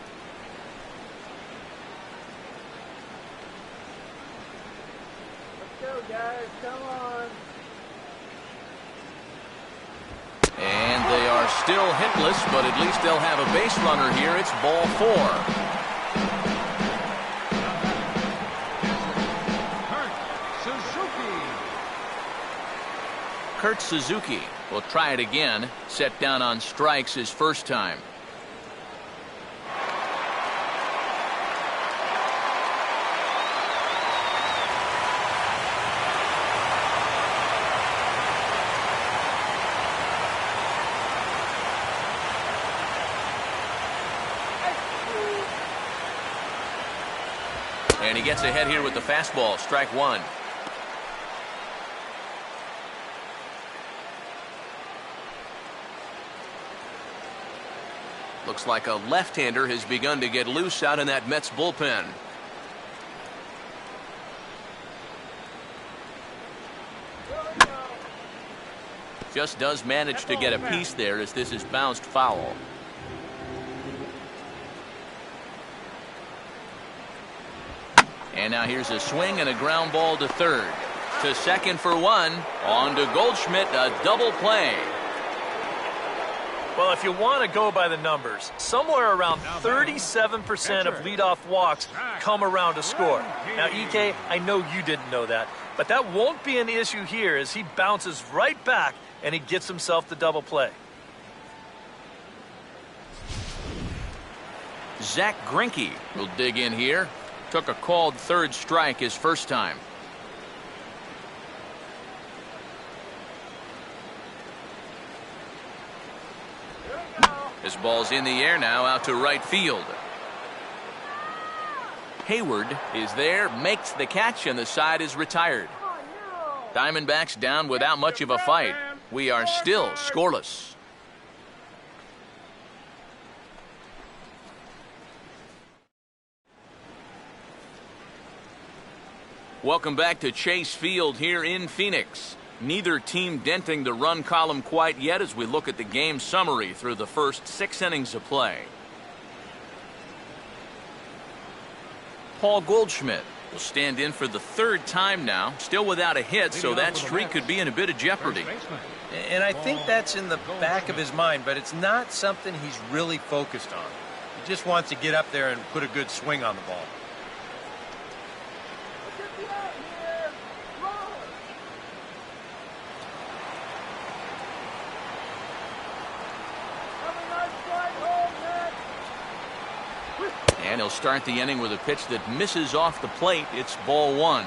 [SPEAKER 5] go, guys. Come on.
[SPEAKER 1] And they are still hitless, but at least they'll have a base runner here. It's ball 4. Kurt Suzuki will try it again. Set down on strikes his first time. And he gets ahead here with the fastball. Strike 1. Looks like a left-hander has begun to get loose out in that Mets bullpen. Just does manage to get a piece there as this is bounced foul. And now here's a swing and a ground ball to third. To second for 1. On to Goldschmidt, a double play.
[SPEAKER 2] Well, if you want to go by the numbers, somewhere around 37% of leadoff walks come around to score. Now, EK, I know you didn't know that, but that won't be an issue here as he bounces right back and he gets himself the double play.
[SPEAKER 1] Zach Greinke will dig in here. Took a called third strike his first time. This ball's in the air now, out to right field. Hayward is there, makes the catch, and the side is retired. Diamondbacks down without much of a fight. We are still scoreless. Welcome back to Chase Field here in Phoenix. Neither team denting the run column quite yet as we look at the game summary through the first 6 innings of play. Paul Goldschmidt will stand in for the 3rd time now, still without a hit, so that streak could be in a bit of jeopardy.
[SPEAKER 4] And I think that's in the back of his mind, but it's not something he's really focused on. He just wants to get up there and put a good swing on the ball.
[SPEAKER 1] And he'll start the inning with a pitch that misses off the plate. It's ball 1.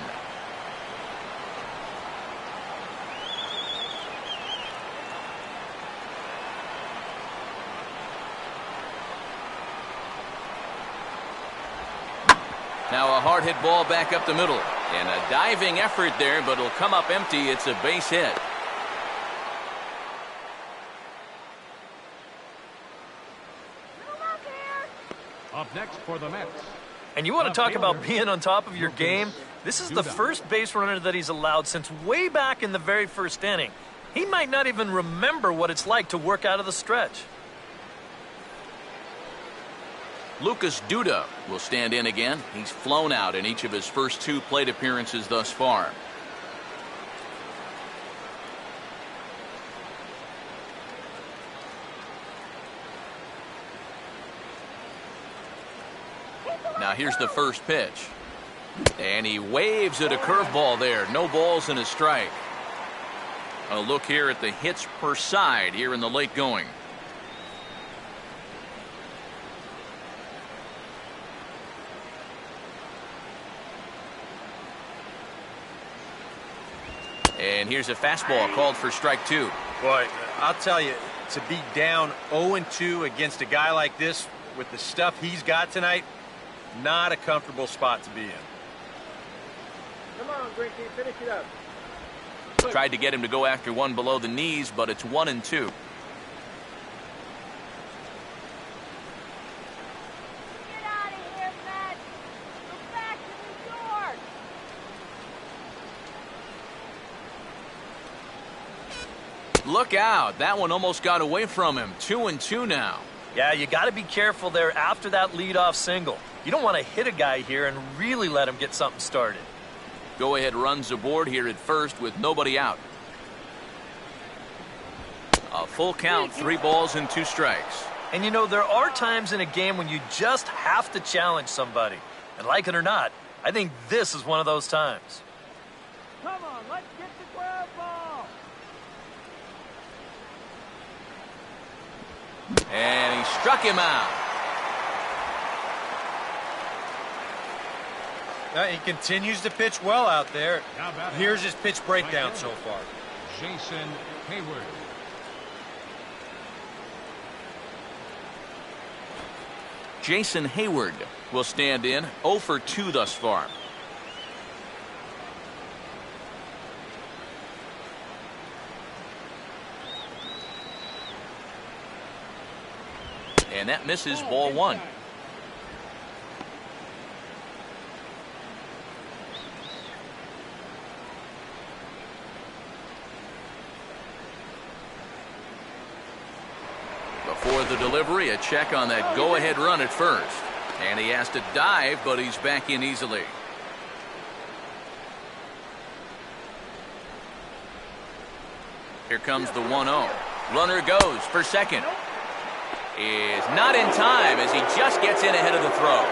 [SPEAKER 1] Now a hard hit ball back up the middle. And a diving effort there, but it'll come up empty. It's a base hit.
[SPEAKER 3] Up next for the Mets.
[SPEAKER 2] And you want to talk about being on top of your game? This is the first base runner that he's allowed since way back in the very first inning. He might not even remember what it's like to work out of the stretch.
[SPEAKER 1] Lucas Duda will stand in again. He's flown out in each of his first 2 plate appearances thus far. Now here's the first pitch. And he waves at a curveball there. No balls and a strike. A look here at the hits per side here in the late going. And here's a fastball called for strike 2.
[SPEAKER 4] Boy, I'll tell you, to be down 0-2 against a guy like this with the stuff he's got tonight, not a comfortable spot to be in.
[SPEAKER 5] Come on, Greinke, finish it up.
[SPEAKER 1] Tried to get him to go after one below the knees, but it's 1-2.
[SPEAKER 5] Get out of here, Matt. Go back to New York.
[SPEAKER 1] Look out. That one almost got away from him. 2-2 now.
[SPEAKER 2] Yeah, you got to be careful there after that leadoff single. You don't want to hit a guy here and really let him get something started.
[SPEAKER 1] Go ahead runs aboard here at first with nobody out. A full count, 3 balls and 2 strikes.
[SPEAKER 2] And you know, there are times in a game when you just have to challenge somebody. And like it or not, I think this is one of those times.
[SPEAKER 5] Come on, let's get the ground ball.
[SPEAKER 1] And he struck him out.
[SPEAKER 4] He continues to pitch well out there.
[SPEAKER 3] Now batting
[SPEAKER 4] Here's his pitch breakdown so far.
[SPEAKER 3] Jason Hayward.
[SPEAKER 1] Jason Hayward will stand in. 0 for 2 thus far. And that misses, ball 1. Before the delivery, a check on that go-ahead run at first. And he has to dive, but he's back in easily. Here comes the 1-0. Runner goes for second. Is not in time as he just gets in ahead of the throw.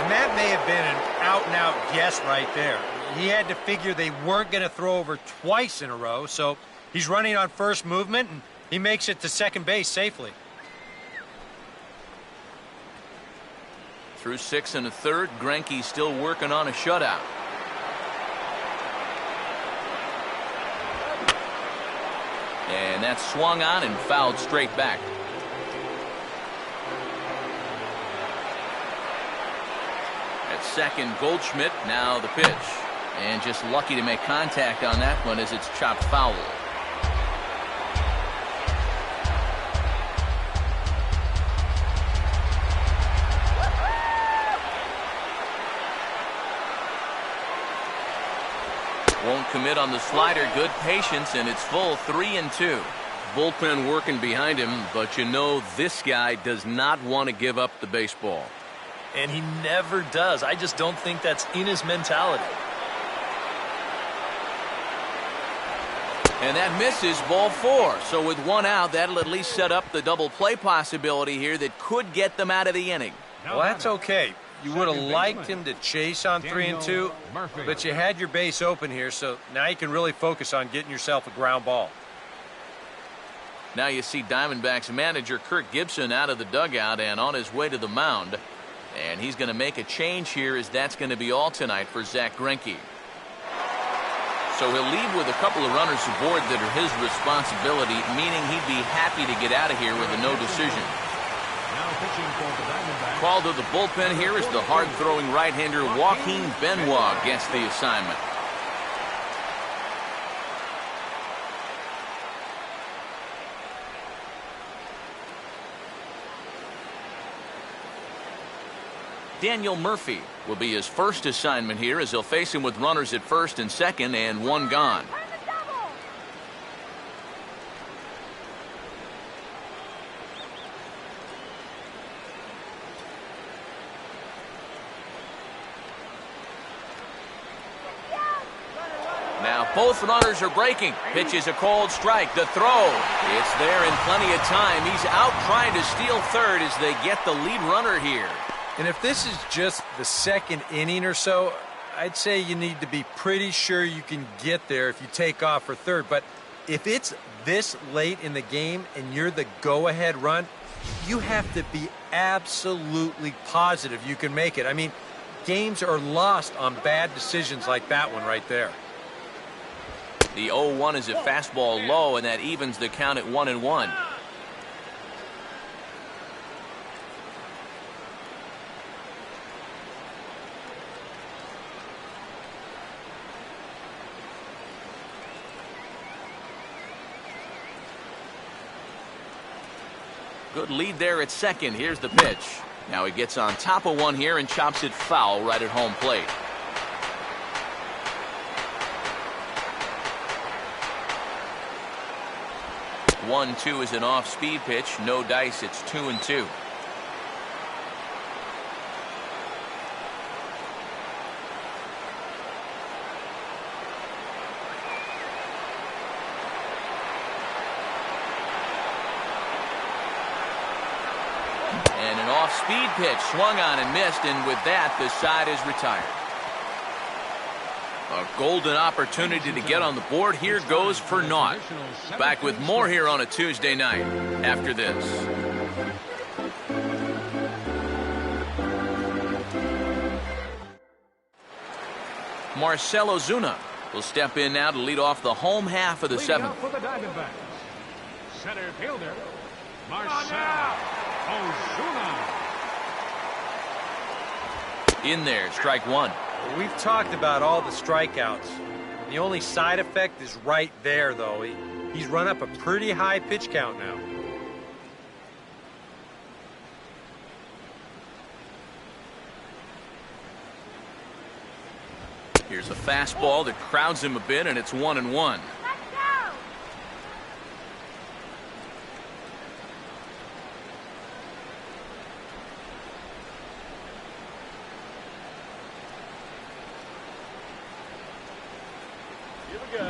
[SPEAKER 4] And that may have been an out-and-out guess right there. He had to figure they weren't going to throw over twice in a row, so he's running on first movement, and he makes it to second base safely.
[SPEAKER 1] Through 6 1/3, Greinke's still working on a shutout. And that's swung on and fouled straight back. At second, Goldschmidt, now the pitch. And just lucky to make contact on that one as it's chopped foul. Won't commit on the slider. Good patience, and it's full 3-2. Bullpen working behind him, but you know this guy does not want to give up the baseball.
[SPEAKER 2] And he never does. I just don't think that's in his mentality.
[SPEAKER 1] And that misses, ball 4. So with 1 out, that'll at least set up the double play possibility here that could get them out of the inning.
[SPEAKER 4] Well, that's okay. You would have liked him to chase on 3-2, but you had your base open here, so now you can really focus on getting yourself a ground ball.
[SPEAKER 1] Now you see Diamondbacks manager Kirk Gibson out of the dugout and on his way to the mound. And he's going to make a change here, as that's going to be all tonight for Zack Greinke. So he'll leave with a couple of runners aboard that are his responsibility, meaning he'd be happy to get out of here with a no decision. Called to the bullpen here is the hard-throwing right-hander Joaquin Benoit gets the assignment. Daniel Murphy will be his first assignment here, as he'll face him with runners at first and second and 1 gone. Now both runners are breaking. Pitch is a cold strike. The throw. It's there in plenty of time. He's out trying to steal third as they get the lead runner here.
[SPEAKER 4] And if this is just the second inning or so, I'd say you need to be pretty sure you can get there if you take off for third. But if it's this late in the game and you're the go-ahead run, you have to be absolutely positive you can make it. I mean, games are lost on bad decisions like that one right there.
[SPEAKER 1] The 0-1 is a fastball low, and that evens the count at 1-1. Good lead there at second. Here's the pitch. Now he gets on top of one here and chops it foul right at home plate. 1-2 is an off-speed pitch. No dice. It's 2-2. And an off-speed pitch swung on and missed, and with that, the side is retired. A golden opportunity to get on the board. Here goes for naught. Back with more here on a Tuesday night after this. Marcell Ozuna will step in now to lead off the home half of the seventh.
[SPEAKER 3] For the Diamondbacks, center fielder, Marcell Ozuna.
[SPEAKER 1] In there, strike one.
[SPEAKER 4] We've talked about all the strikeouts. The only side effect is right there, though. He's run up a pretty high pitch count now.
[SPEAKER 1] Here's a fastball that crowds him a bit, and it's 1-1.
[SPEAKER 5] Let's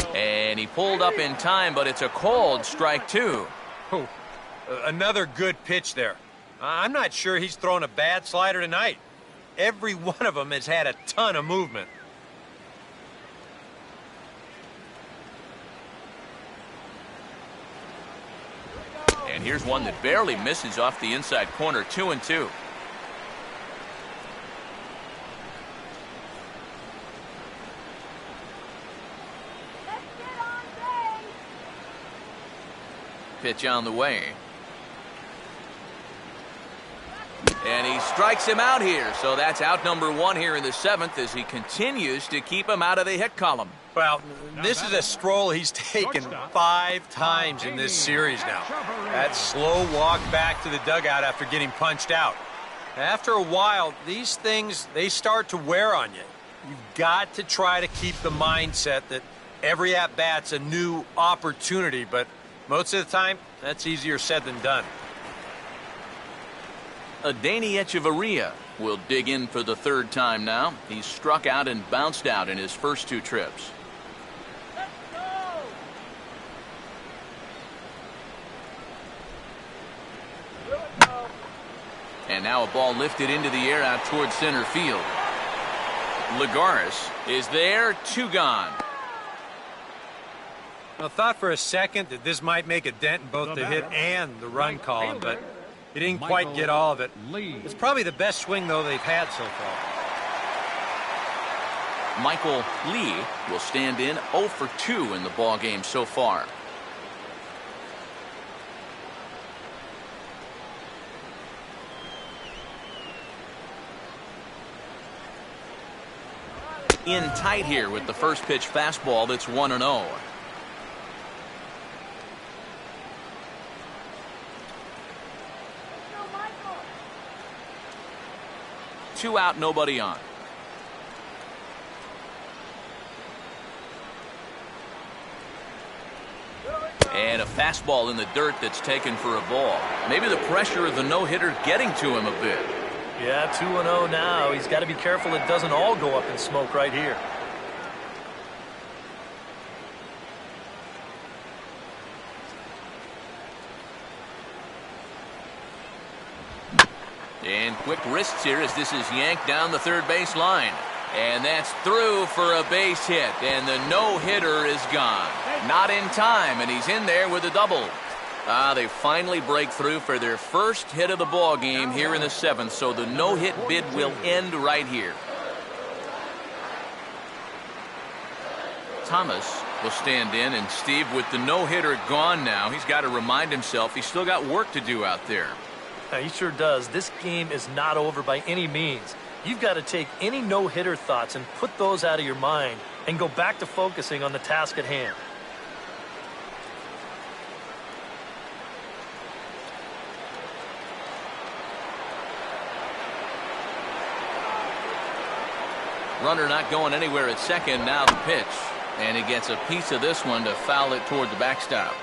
[SPEAKER 5] go!
[SPEAKER 1] And he pulled up in time, but it's a called strike two.
[SPEAKER 4] Oh, another good pitch there. I'm not sure he's thrown a bad slider tonight. Every one of them has had a ton of movement.
[SPEAKER 1] And here's one that barely misses off the inside corner. 2-2.
[SPEAKER 5] Let's get on base!
[SPEAKER 1] Pitch on the way. And he strikes him out here. So that's out number one here in the seventh as he continues to keep him out of the hit column.
[SPEAKER 4] Well, this is a stroll he's taken 5 times in this series now. That slow walk back to the dugout after getting punched out. After a while, these things, they start to wear on you. You've got to try to keep the mindset that every at-bat's a new opportunity, but most of the time, that's easier said than done.
[SPEAKER 1] Adeiny Echeverria will dig in for the third time now. He's struck out and bounced out in his first 2 trips.
[SPEAKER 5] Let's go!
[SPEAKER 1] And now a ball lifted into the air out towards center field. Lagares is there, 2 gone.
[SPEAKER 4] I thought for a second that this might make a dent in both the hit and the run column, but he didn't quite get all of it. It's probably the best swing, though, they've had so far.
[SPEAKER 1] Michael Lee will stand in 0 for 2 in the ball game so far. In tight here with the first pitch fastball that's 1-0. 2 out, nobody on. And a fastball in the dirt that's taken for a ball. Maybe the pressure of the no-hitter getting to him a bit.
[SPEAKER 2] Yeah, 2-0 now. He's got to be careful it doesn't all go up in smoke right here.
[SPEAKER 1] And quick wrists here as this is yanked down the third base line. And that's through for a base hit. And the no-hitter is gone. Not in time, and he's in there with a double. They finally break through for their first hit of the ball game here in the seventh. So the no-hit bid will end right here. Thomas will stand in, and Steve, with the no-hitter gone now, he's got to remind himself he's still got work to do out there.
[SPEAKER 2] He sure does. This game is not over by any means. You've got to take any no-hitter thoughts and put those out of your mind and go back to focusing on the task at hand.
[SPEAKER 1] Runner not going anywhere at second. Now the pitch. And he gets a piece of this one to foul it toward the backstop.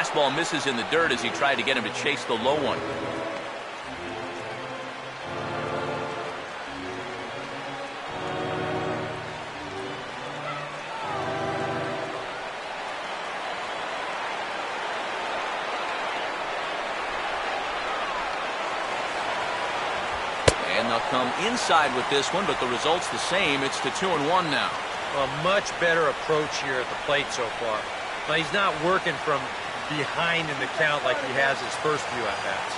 [SPEAKER 1] fastball misses in the dirt as he tried to get him to chase the low one. And they'll come inside with this one, but the result's the same. It's to 2-1 now.
[SPEAKER 4] A much better approach here at the plate so far. Now, he's not working from behind in the count like he has his first few at-bats.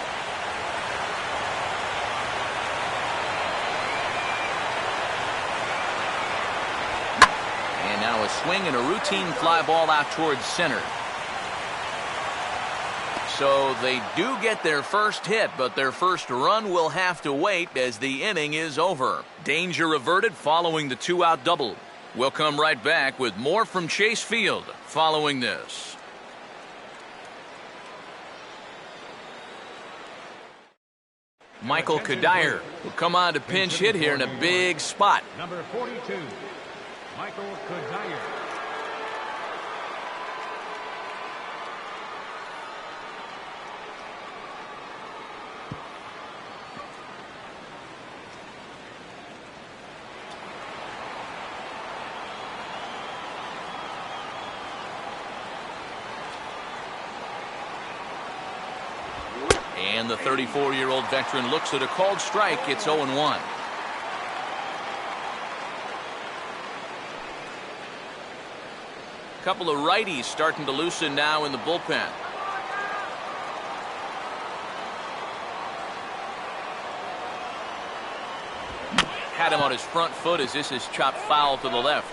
[SPEAKER 1] And now a swing and a routine fly ball out towards center. So they do get their first hit, but their first run will have to wait as the inning is over. Danger averted following the 2-out double. We'll come right back with more from Chase Field following this. Michael Kadire will come on to pinch hit here in a big spot.
[SPEAKER 3] Number 42, Michael Kadire.
[SPEAKER 1] And the 34-year-old veteran looks at a called strike. It's 0-1. Couple of righties starting to loosen now in the bullpen. Had him on his front foot as this is chopped foul to the left.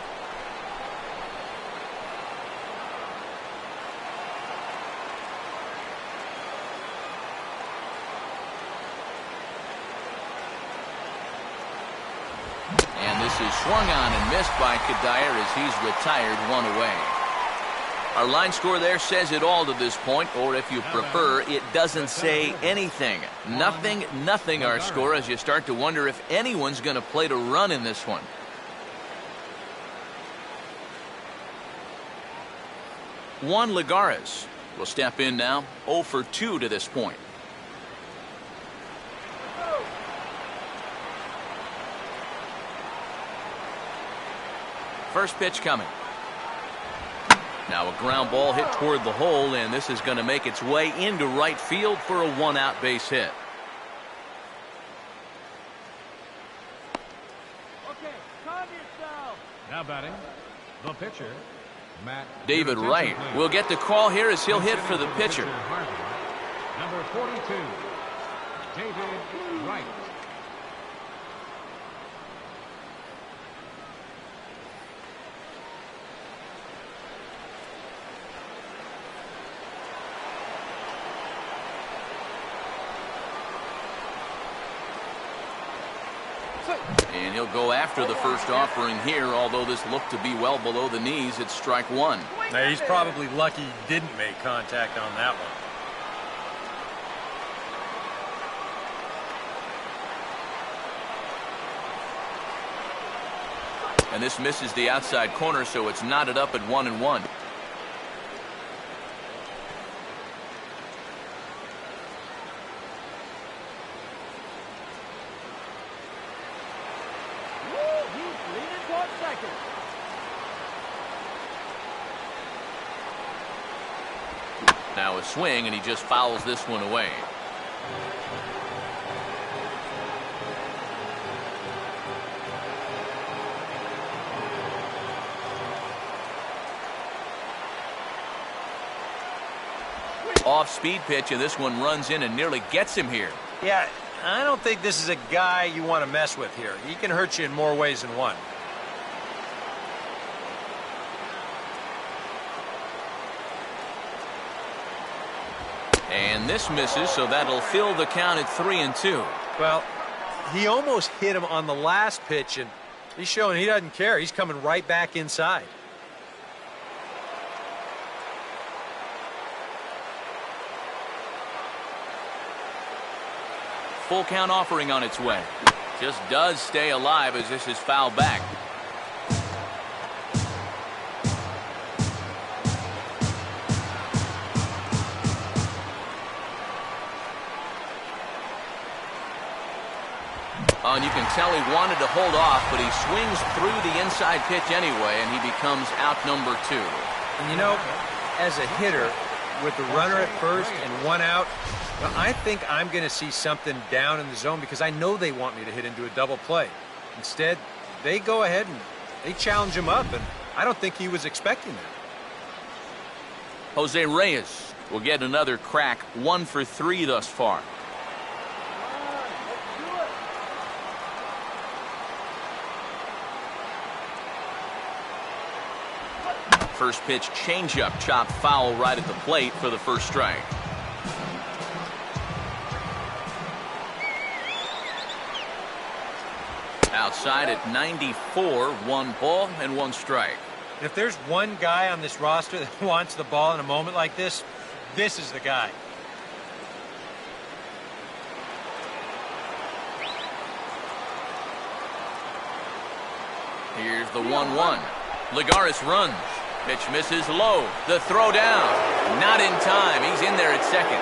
[SPEAKER 1] Is swung on and missed by Kadire as he's retired one away. Our line score there says it all to this point, or if you prefer, it doesn't say anything. Nothing our score as you start to wonder if anyone's going to play to run in this one. Juan Lagares will step in now, 0 for 2 to this point. First pitch coming. Now a ground ball hit toward the hole, and this is going to make its way into right field for a 1-out base hit.
[SPEAKER 5] Okay, calm yourself.
[SPEAKER 3] Now batting, the pitcher, Matt.
[SPEAKER 1] David Wright will get the call here as he'll hit for the pitcher.
[SPEAKER 3] Number 42, David Wright.
[SPEAKER 1] And he'll go after the first offering here, although this looked to be well below the knees. It's strike one.
[SPEAKER 4] Now, he's probably lucky he didn't make contact on that one.
[SPEAKER 1] And this misses the outside corner, so it's knotted up at 1-1. Now a swing, and he just fouls this one away. Off-speed pitch, and this one runs in and nearly gets him here.
[SPEAKER 4] Yeah, I don't think this is a guy you want to mess with here. He can hurt you in more ways than one.
[SPEAKER 1] And this misses, so that'll fill the count at 3-2.
[SPEAKER 4] Well, he almost hit him on the last pitch, and he's showing he doesn't care. He's coming right back inside.
[SPEAKER 1] Full count offering on its way. Just does stay alive as this is fouled back. And you can tell he wanted to hold off, but he swings through the inside pitch anyway, and he becomes out number 2.
[SPEAKER 4] And you know, as a hitter, with the runner at first and 1 out, well, I think I'm going to see something down in the zone because I know they want me to hit into a double play. Instead, they go ahead and they challenge him up, and I don't think he was expecting that.
[SPEAKER 1] Jose Reyes will get another crack, 1 for 3 thus far. First pitch changeup, chopped foul right at the plate for the first strike. Outside at 94, 1 ball and 1 strike.
[SPEAKER 4] If there's one guy on this roster that wants the ball in a moment like this, this is the guy.
[SPEAKER 1] Here's the 1-1. Lagares runs. Pitch misses low. The throw down. Not in time. He's in there at second.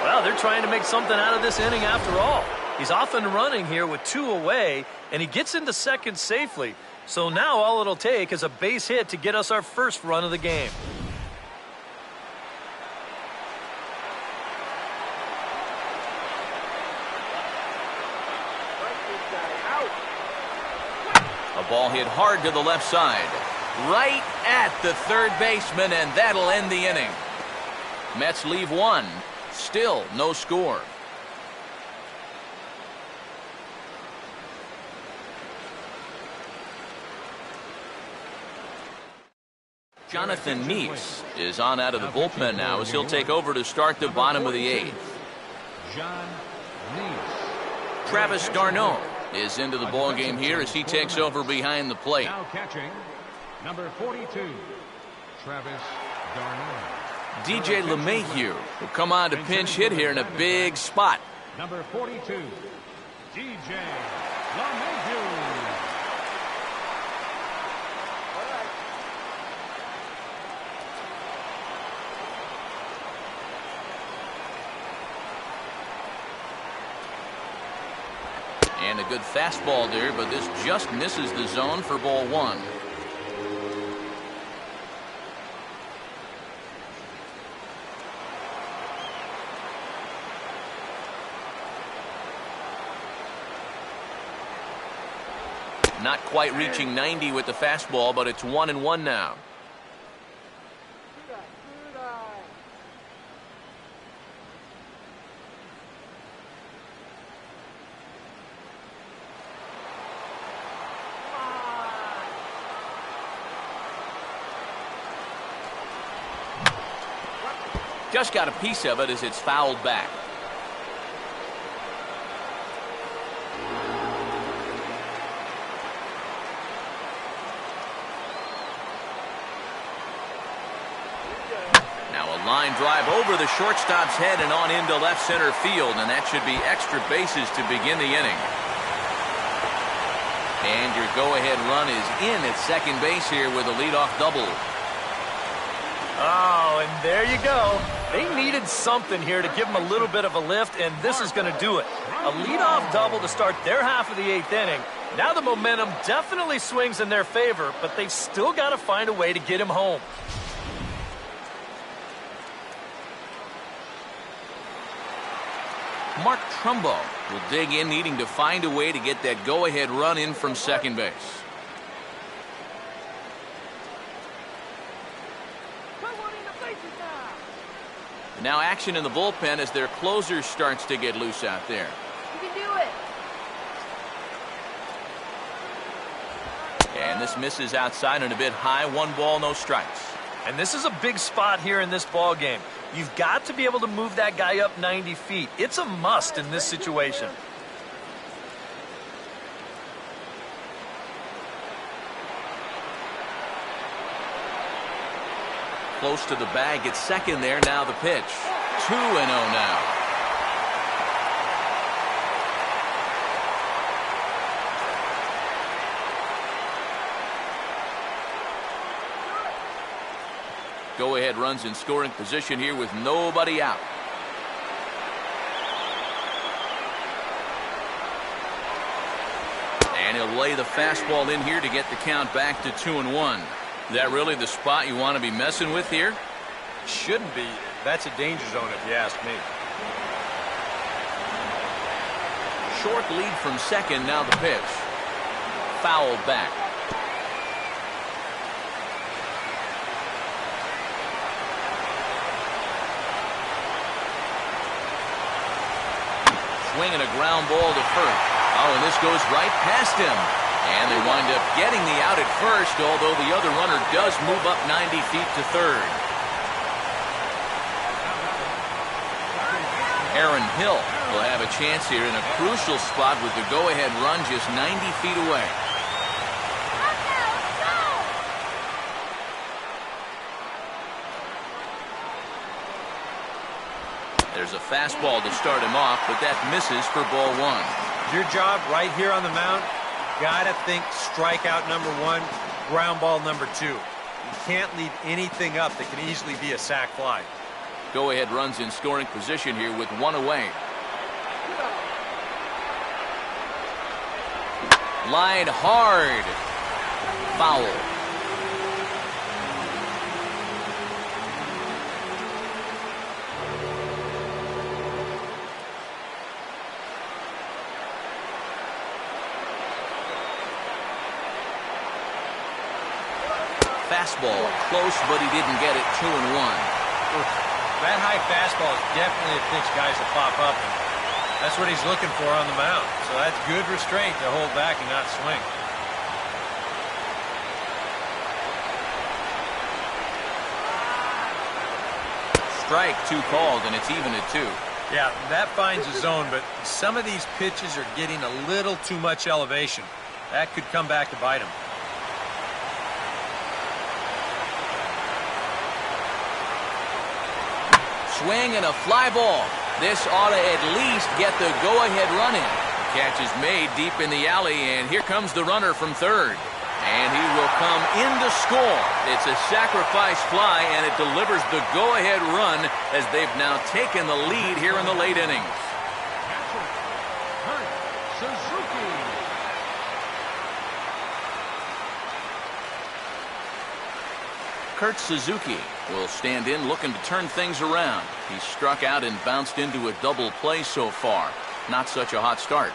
[SPEAKER 2] Well, they're trying to make something out of this inning after all. He's off and running here with 2 away, and he gets into second safely. So now all it'll take is a base hit to get us our first run of the game.
[SPEAKER 1] A ball hit hard to the left side. Right at the third baseman, and that'll end the inning. Mets leave 1. Still no score. Jonathan Neese is on out of the bullpen now as he'll take over to start the bottom of the 8th.
[SPEAKER 3] John Neese.
[SPEAKER 1] Travis d'Arnaud is into the ball game here as he takes over behind the plate.
[SPEAKER 3] Now catching, number 42, Travis d'Arnaud.
[SPEAKER 1] DJ LeMahieu will come on to pinch hit here in a big spot.
[SPEAKER 3] Number 42, DJ LeMahieu.
[SPEAKER 1] And a good fastball there, but this just misses the zone for ball 1. Not quite reaching 90 with the fastball, but it's 1-1 now. Just got a piece of it as it's fouled back. Now a line drive over the shortstop's head and on into left center field, and that should be extra bases to begin the inning. And your go-ahead run is in at second base here with a leadoff double.
[SPEAKER 2] Oh, and there you go. They needed something here to give them a little bit of a lift, and this is going to do it. A leadoff double to start their half of the 8th inning. Now the momentum definitely swings in their favor, but they've still got to find a way to get him home.
[SPEAKER 1] Mark Trumbo will dig in, needing to find a way to get that go-ahead run in from second base. Now action in the bullpen as their closer starts to get loose out there.
[SPEAKER 5] You can do it.
[SPEAKER 1] And this misses outside and a bit high. 1 ball, no strikes.
[SPEAKER 2] And this is a big spot here in this ball game. You've got to be able to move that guy up 90 feet. It's a must in this situation.
[SPEAKER 1] Close to the bag at second there. Now the pitch. 2-0 now. Go-ahead runs in scoring position here with nobody out. And he'll lay the fastball in here to get the count back to 2-1. Is that really the spot you want to be messing with here?
[SPEAKER 4] Shouldn't be. That's a danger zone if you ask me.
[SPEAKER 1] Short lead from second, now the pitch. Fouled back. Swinging a ground ball to first. Oh, and this goes right past him. And they wind up getting the out at first, although the other runner does move up 90 feet to third. Aaron Hill will have a chance here in a crucial spot with the go-ahead run just 90 feet away. There's a fastball to start him off, but that misses for ball one.
[SPEAKER 4] Your job right here on the mound, gotta think strikeout number one, ground ball number two. You can't leave anything up that can easily be a sac fly.
[SPEAKER 1] Go-ahead runs in scoring position here with one away. Line hard. Foul. Fastball close, but he didn't get it. 2-1.
[SPEAKER 4] That high fastball is definitely a pitch guys to pop up, and that's what he's looking for on the mound. So that's good restraint to hold back and not swing.
[SPEAKER 1] Strike two called, and it's even at 2.
[SPEAKER 4] Yeah, that finds a zone, but some of these pitches are getting a little too much elevation. That could come back to bite him.
[SPEAKER 1] Swing and a fly ball. This ought to at least get the go-ahead run in. Catch is made deep in the alley, and here comes the runner from third. And he will come in to score. It's a sacrifice fly, and it delivers the go-ahead run as they've now taken the lead here in the late innings. Kurt Suzuki will stand in looking to turn things around. He struck out and bounced into a double play so far. Not such a hot start.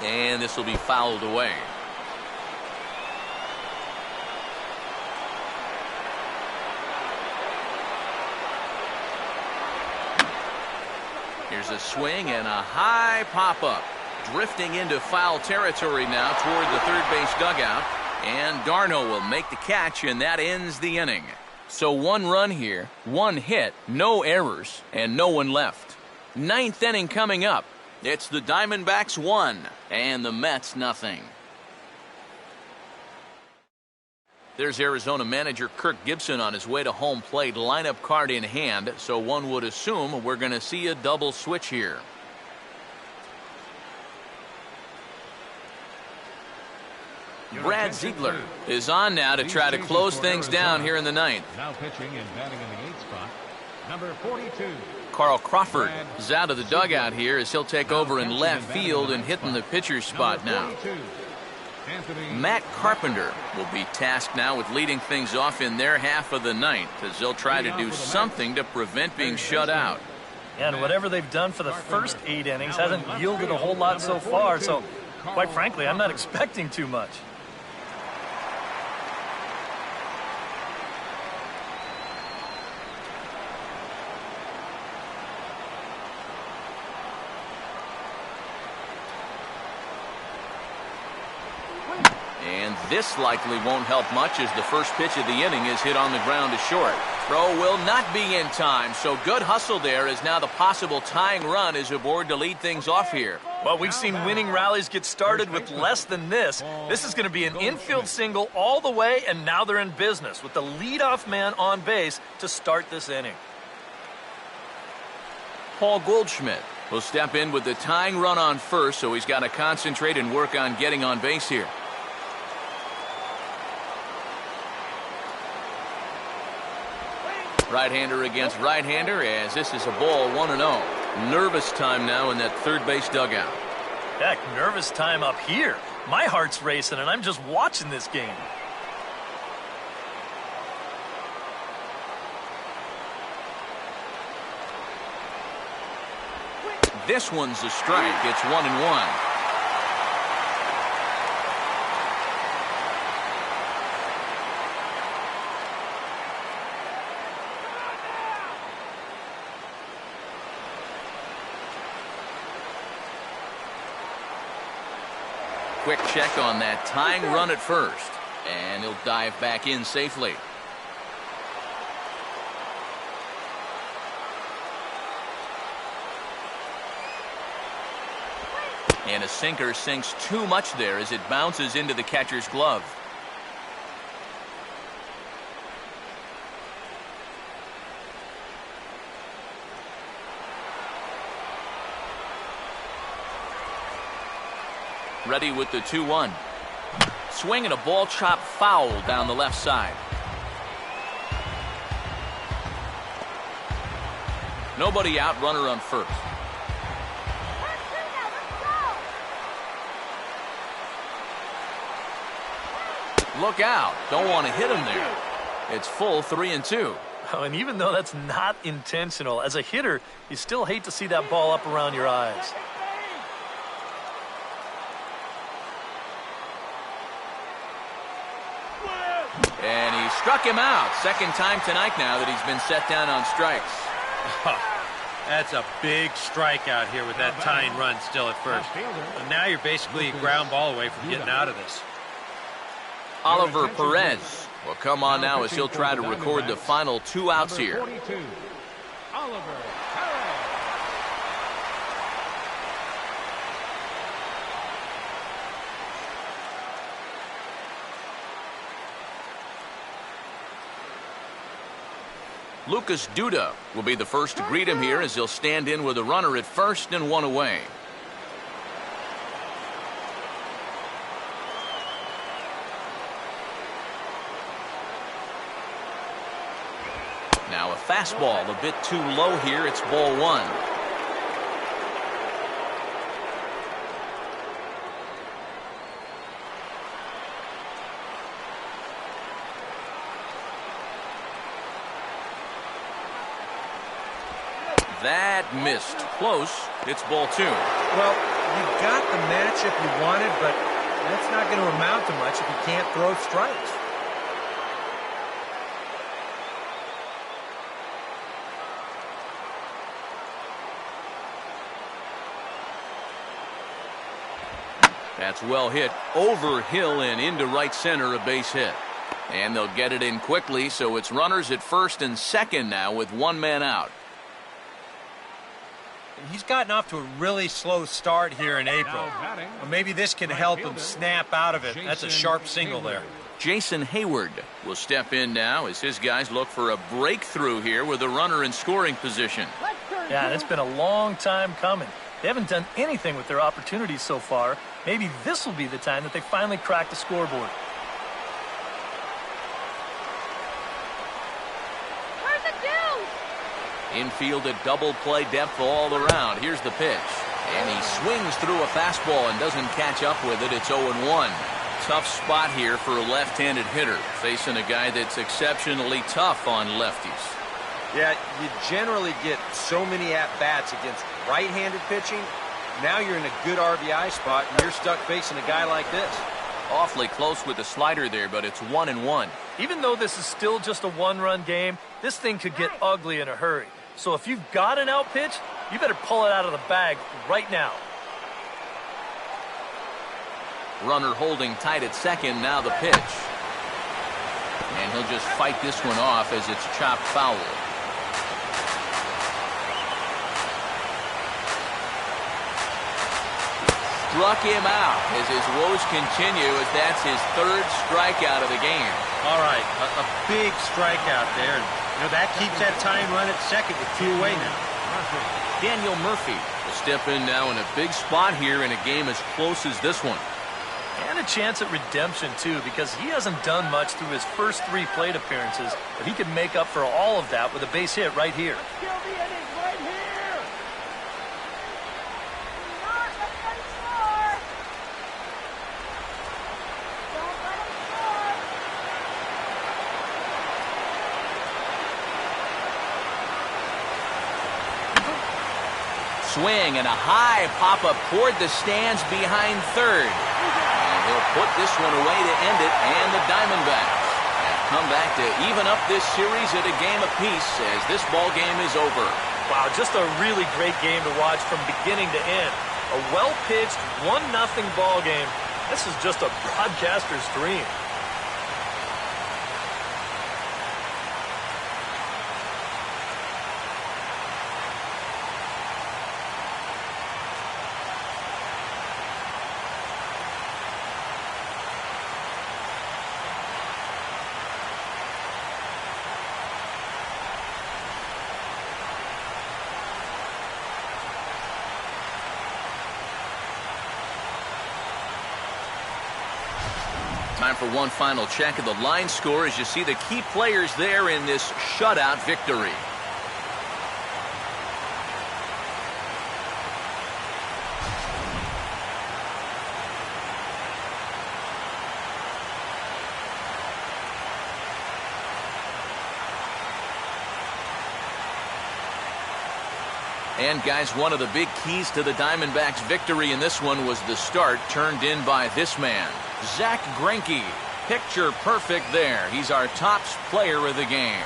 [SPEAKER 1] And this will be fouled away. Here's a swing and a high pop-up. Drifting into foul territory now toward the third base dugout. And Darno will make the catch, and that ends the inning. So one run here, one hit, no errors, and no one left. Ninth inning coming up. It's the Diamondbacks 1 and the Mets nothing. There's Arizona manager Kirk Gibson on his way to home plate, lineup card in hand, so one would assume we're going to see a double switch here. Brad Ziegler is on now to try to close things down here in the ninth.
[SPEAKER 3] Now pitching and batting in the eighth spot, number 42.
[SPEAKER 1] Carl Crawford is out of the dugout here as he'll take over in left field and hitting the pitcher's spot now. Matt Carpenter will be tasked now with leading things off in their half of the ninth as they'll try to do something to prevent being shut out.
[SPEAKER 2] And whatever they've done for the first 8 innings hasn't yielded a whole lot so far, so quite frankly, I'm not expecting too much.
[SPEAKER 1] And this likely won't help much as the first pitch of the inning is hit on the ground to short. Throw will not be in time, so good hustle there as now the possible tying run is aboard to lead things off here.
[SPEAKER 2] Well, we've seen winning rallies get started with less than this. This is going to be an infield single all the way, and now they're in business with the leadoff man on base to start this inning.
[SPEAKER 1] Paul Goldschmidt will step in with the tying run on first, so he's got to concentrate and work on getting on base here. Right-hander against right-hander as this is a ball 1-0. Nervous time now in that third base dugout.
[SPEAKER 2] Heck, nervous time up here. My heart's racing, and I'm just watching this game.
[SPEAKER 1] This one's a strike. It's 1-1. Quick check on that tying run at first, and he'll dive back in safely. And a sinker sinks too much there as it bounces into the catcher's glove. Ready with the 2-1. Swing and a ball chopped foul down the left side. Nobody out, runner on first. Look out. Don't want to hit him there. It's full 3-2.
[SPEAKER 2] Oh, and even though that's not intentional, as a hitter, you still hate to see that ball up around your eyes.
[SPEAKER 1] And he struck him out. Second time tonight now that he's been set down on strikes.
[SPEAKER 4] That's a big strikeout here with that tying run still at first. And now you're basically a ground ball away from getting out of this.
[SPEAKER 1] Oliver Perez will come on now as he'll try to record the final 2 outs here.
[SPEAKER 3] Oliver Perez.
[SPEAKER 1] Lucas Duda will be the first to greet him here as he'll stand in with a runner at first and 1 away. Now a fastball a bit too low here. It's ball 1. That missed. Close. It's ball 2.
[SPEAKER 4] Well, you got the matchup you wanted, but that's not going to amount to much if you can't throw strikes.
[SPEAKER 1] That's well hit over Hill and into right center, a base hit. And they'll get it in quickly, so it's runners at first and second now with 1 man out.
[SPEAKER 4] He's gotten off to a really slow start here in April. Well, maybe this can help him snap out of it. That's a sharp single there.
[SPEAKER 1] Jason Hayward will step in now as his guys look for a breakthrough here with a runner in scoring position.
[SPEAKER 2] Yeah, it's been a long time coming. They haven't done anything with their opportunities so far. Maybe this will be the time that they finally crack the scoreboard.
[SPEAKER 1] Infield at double play depth all around. Here's the pitch. And he swings through a fastball and doesn't catch up with it. It's 0-1. Tough spot here for a left-handed hitter, facing a guy that's exceptionally tough on lefties.
[SPEAKER 4] Yeah, you generally get so many at-bats against right-handed pitching. Now you're in a good RBI spot, and you're stuck facing a guy like this.
[SPEAKER 1] Awfully close with the slider there, but it's 1-1.
[SPEAKER 2] Even though this is still just a 1-run game, this thing could get ugly in a hurry. So if you've got an out pitch, you better pull it out of the bag right now.
[SPEAKER 1] Runner holding tight at second, now the pitch. And he'll just fight this one off as it's chopped foul. Struck him out as his woes continue as that's his 3rd strikeout of the game.
[SPEAKER 4] All right, a big strikeout there. And, that keeps that tying run at second with 2 away now.
[SPEAKER 1] Daniel Murphy will step in now in a big spot here in a game as close as this one.
[SPEAKER 2] And a chance at redemption, too, because he hasn't done much through his first 3 plate appearances, but he could make up for all of that with a base hit right here.
[SPEAKER 1] swing and a high pop-up toward the stands behind third. And he'll put this one away to end it, and the Diamondbacks have come back to even up this series at a game apiece as this ball game is over.
[SPEAKER 2] Wow, just a really great game to watch from beginning to end. A well-pitched 1-0 ball game. This is just a broadcaster's dream.
[SPEAKER 1] Time for one final check of the line score as you see the key players there in this shutout victory. And guys, one of the big keys to the Diamondbacks' victory in this one was the start turned in by this man, Zach Greinke. Picture perfect there. He's our top player of the game.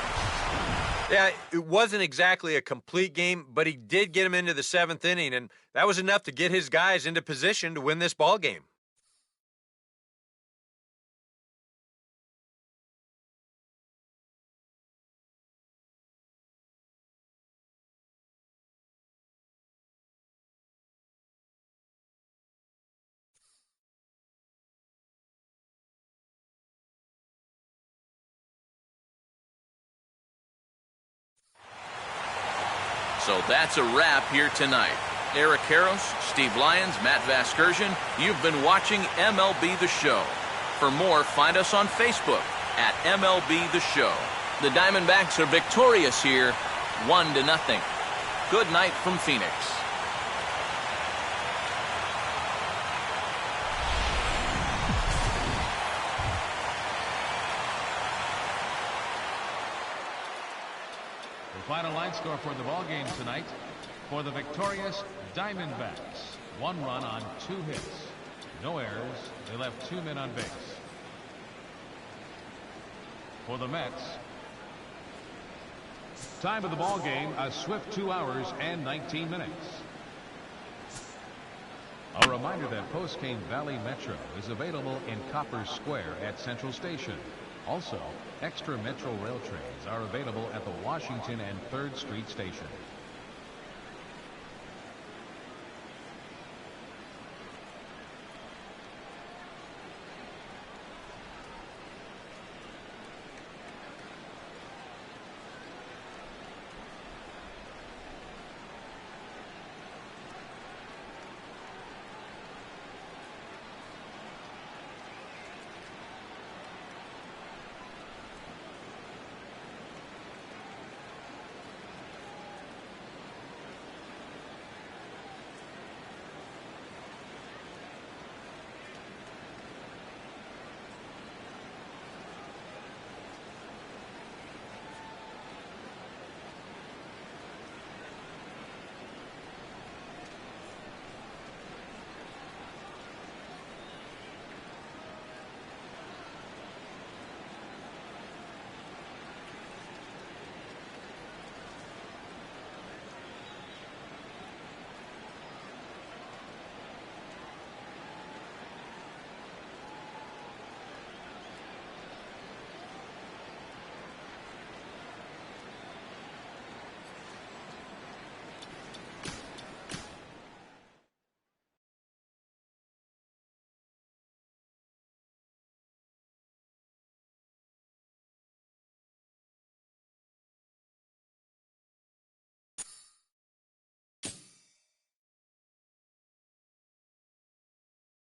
[SPEAKER 4] Yeah, it wasn't exactly a complete game, but he did get him into the 7th inning, and that was enough to get his guys into position to win this ball game.
[SPEAKER 1] So that's a wrap here tonight. Eric Karros, Steve Lyons, Matt Vasgersian, you've been watching MLB The Show. For more, find us on Facebook at MLB The Show. The Diamondbacks are victorious here, 1-0. Good night from Phoenix.
[SPEAKER 3] Final line score for the ball game tonight. For the victorious Diamondbacks, 1 run on 2 hits. No errors. They left 2 men on base. For the Mets, time of the ball game, a swift 2 hours and 19 minutes. A reminder that Postcane Valley Metro is available in Copper Square at Central Station. Also, extra Metro rail trains are available at the Washington and 3rd Street station.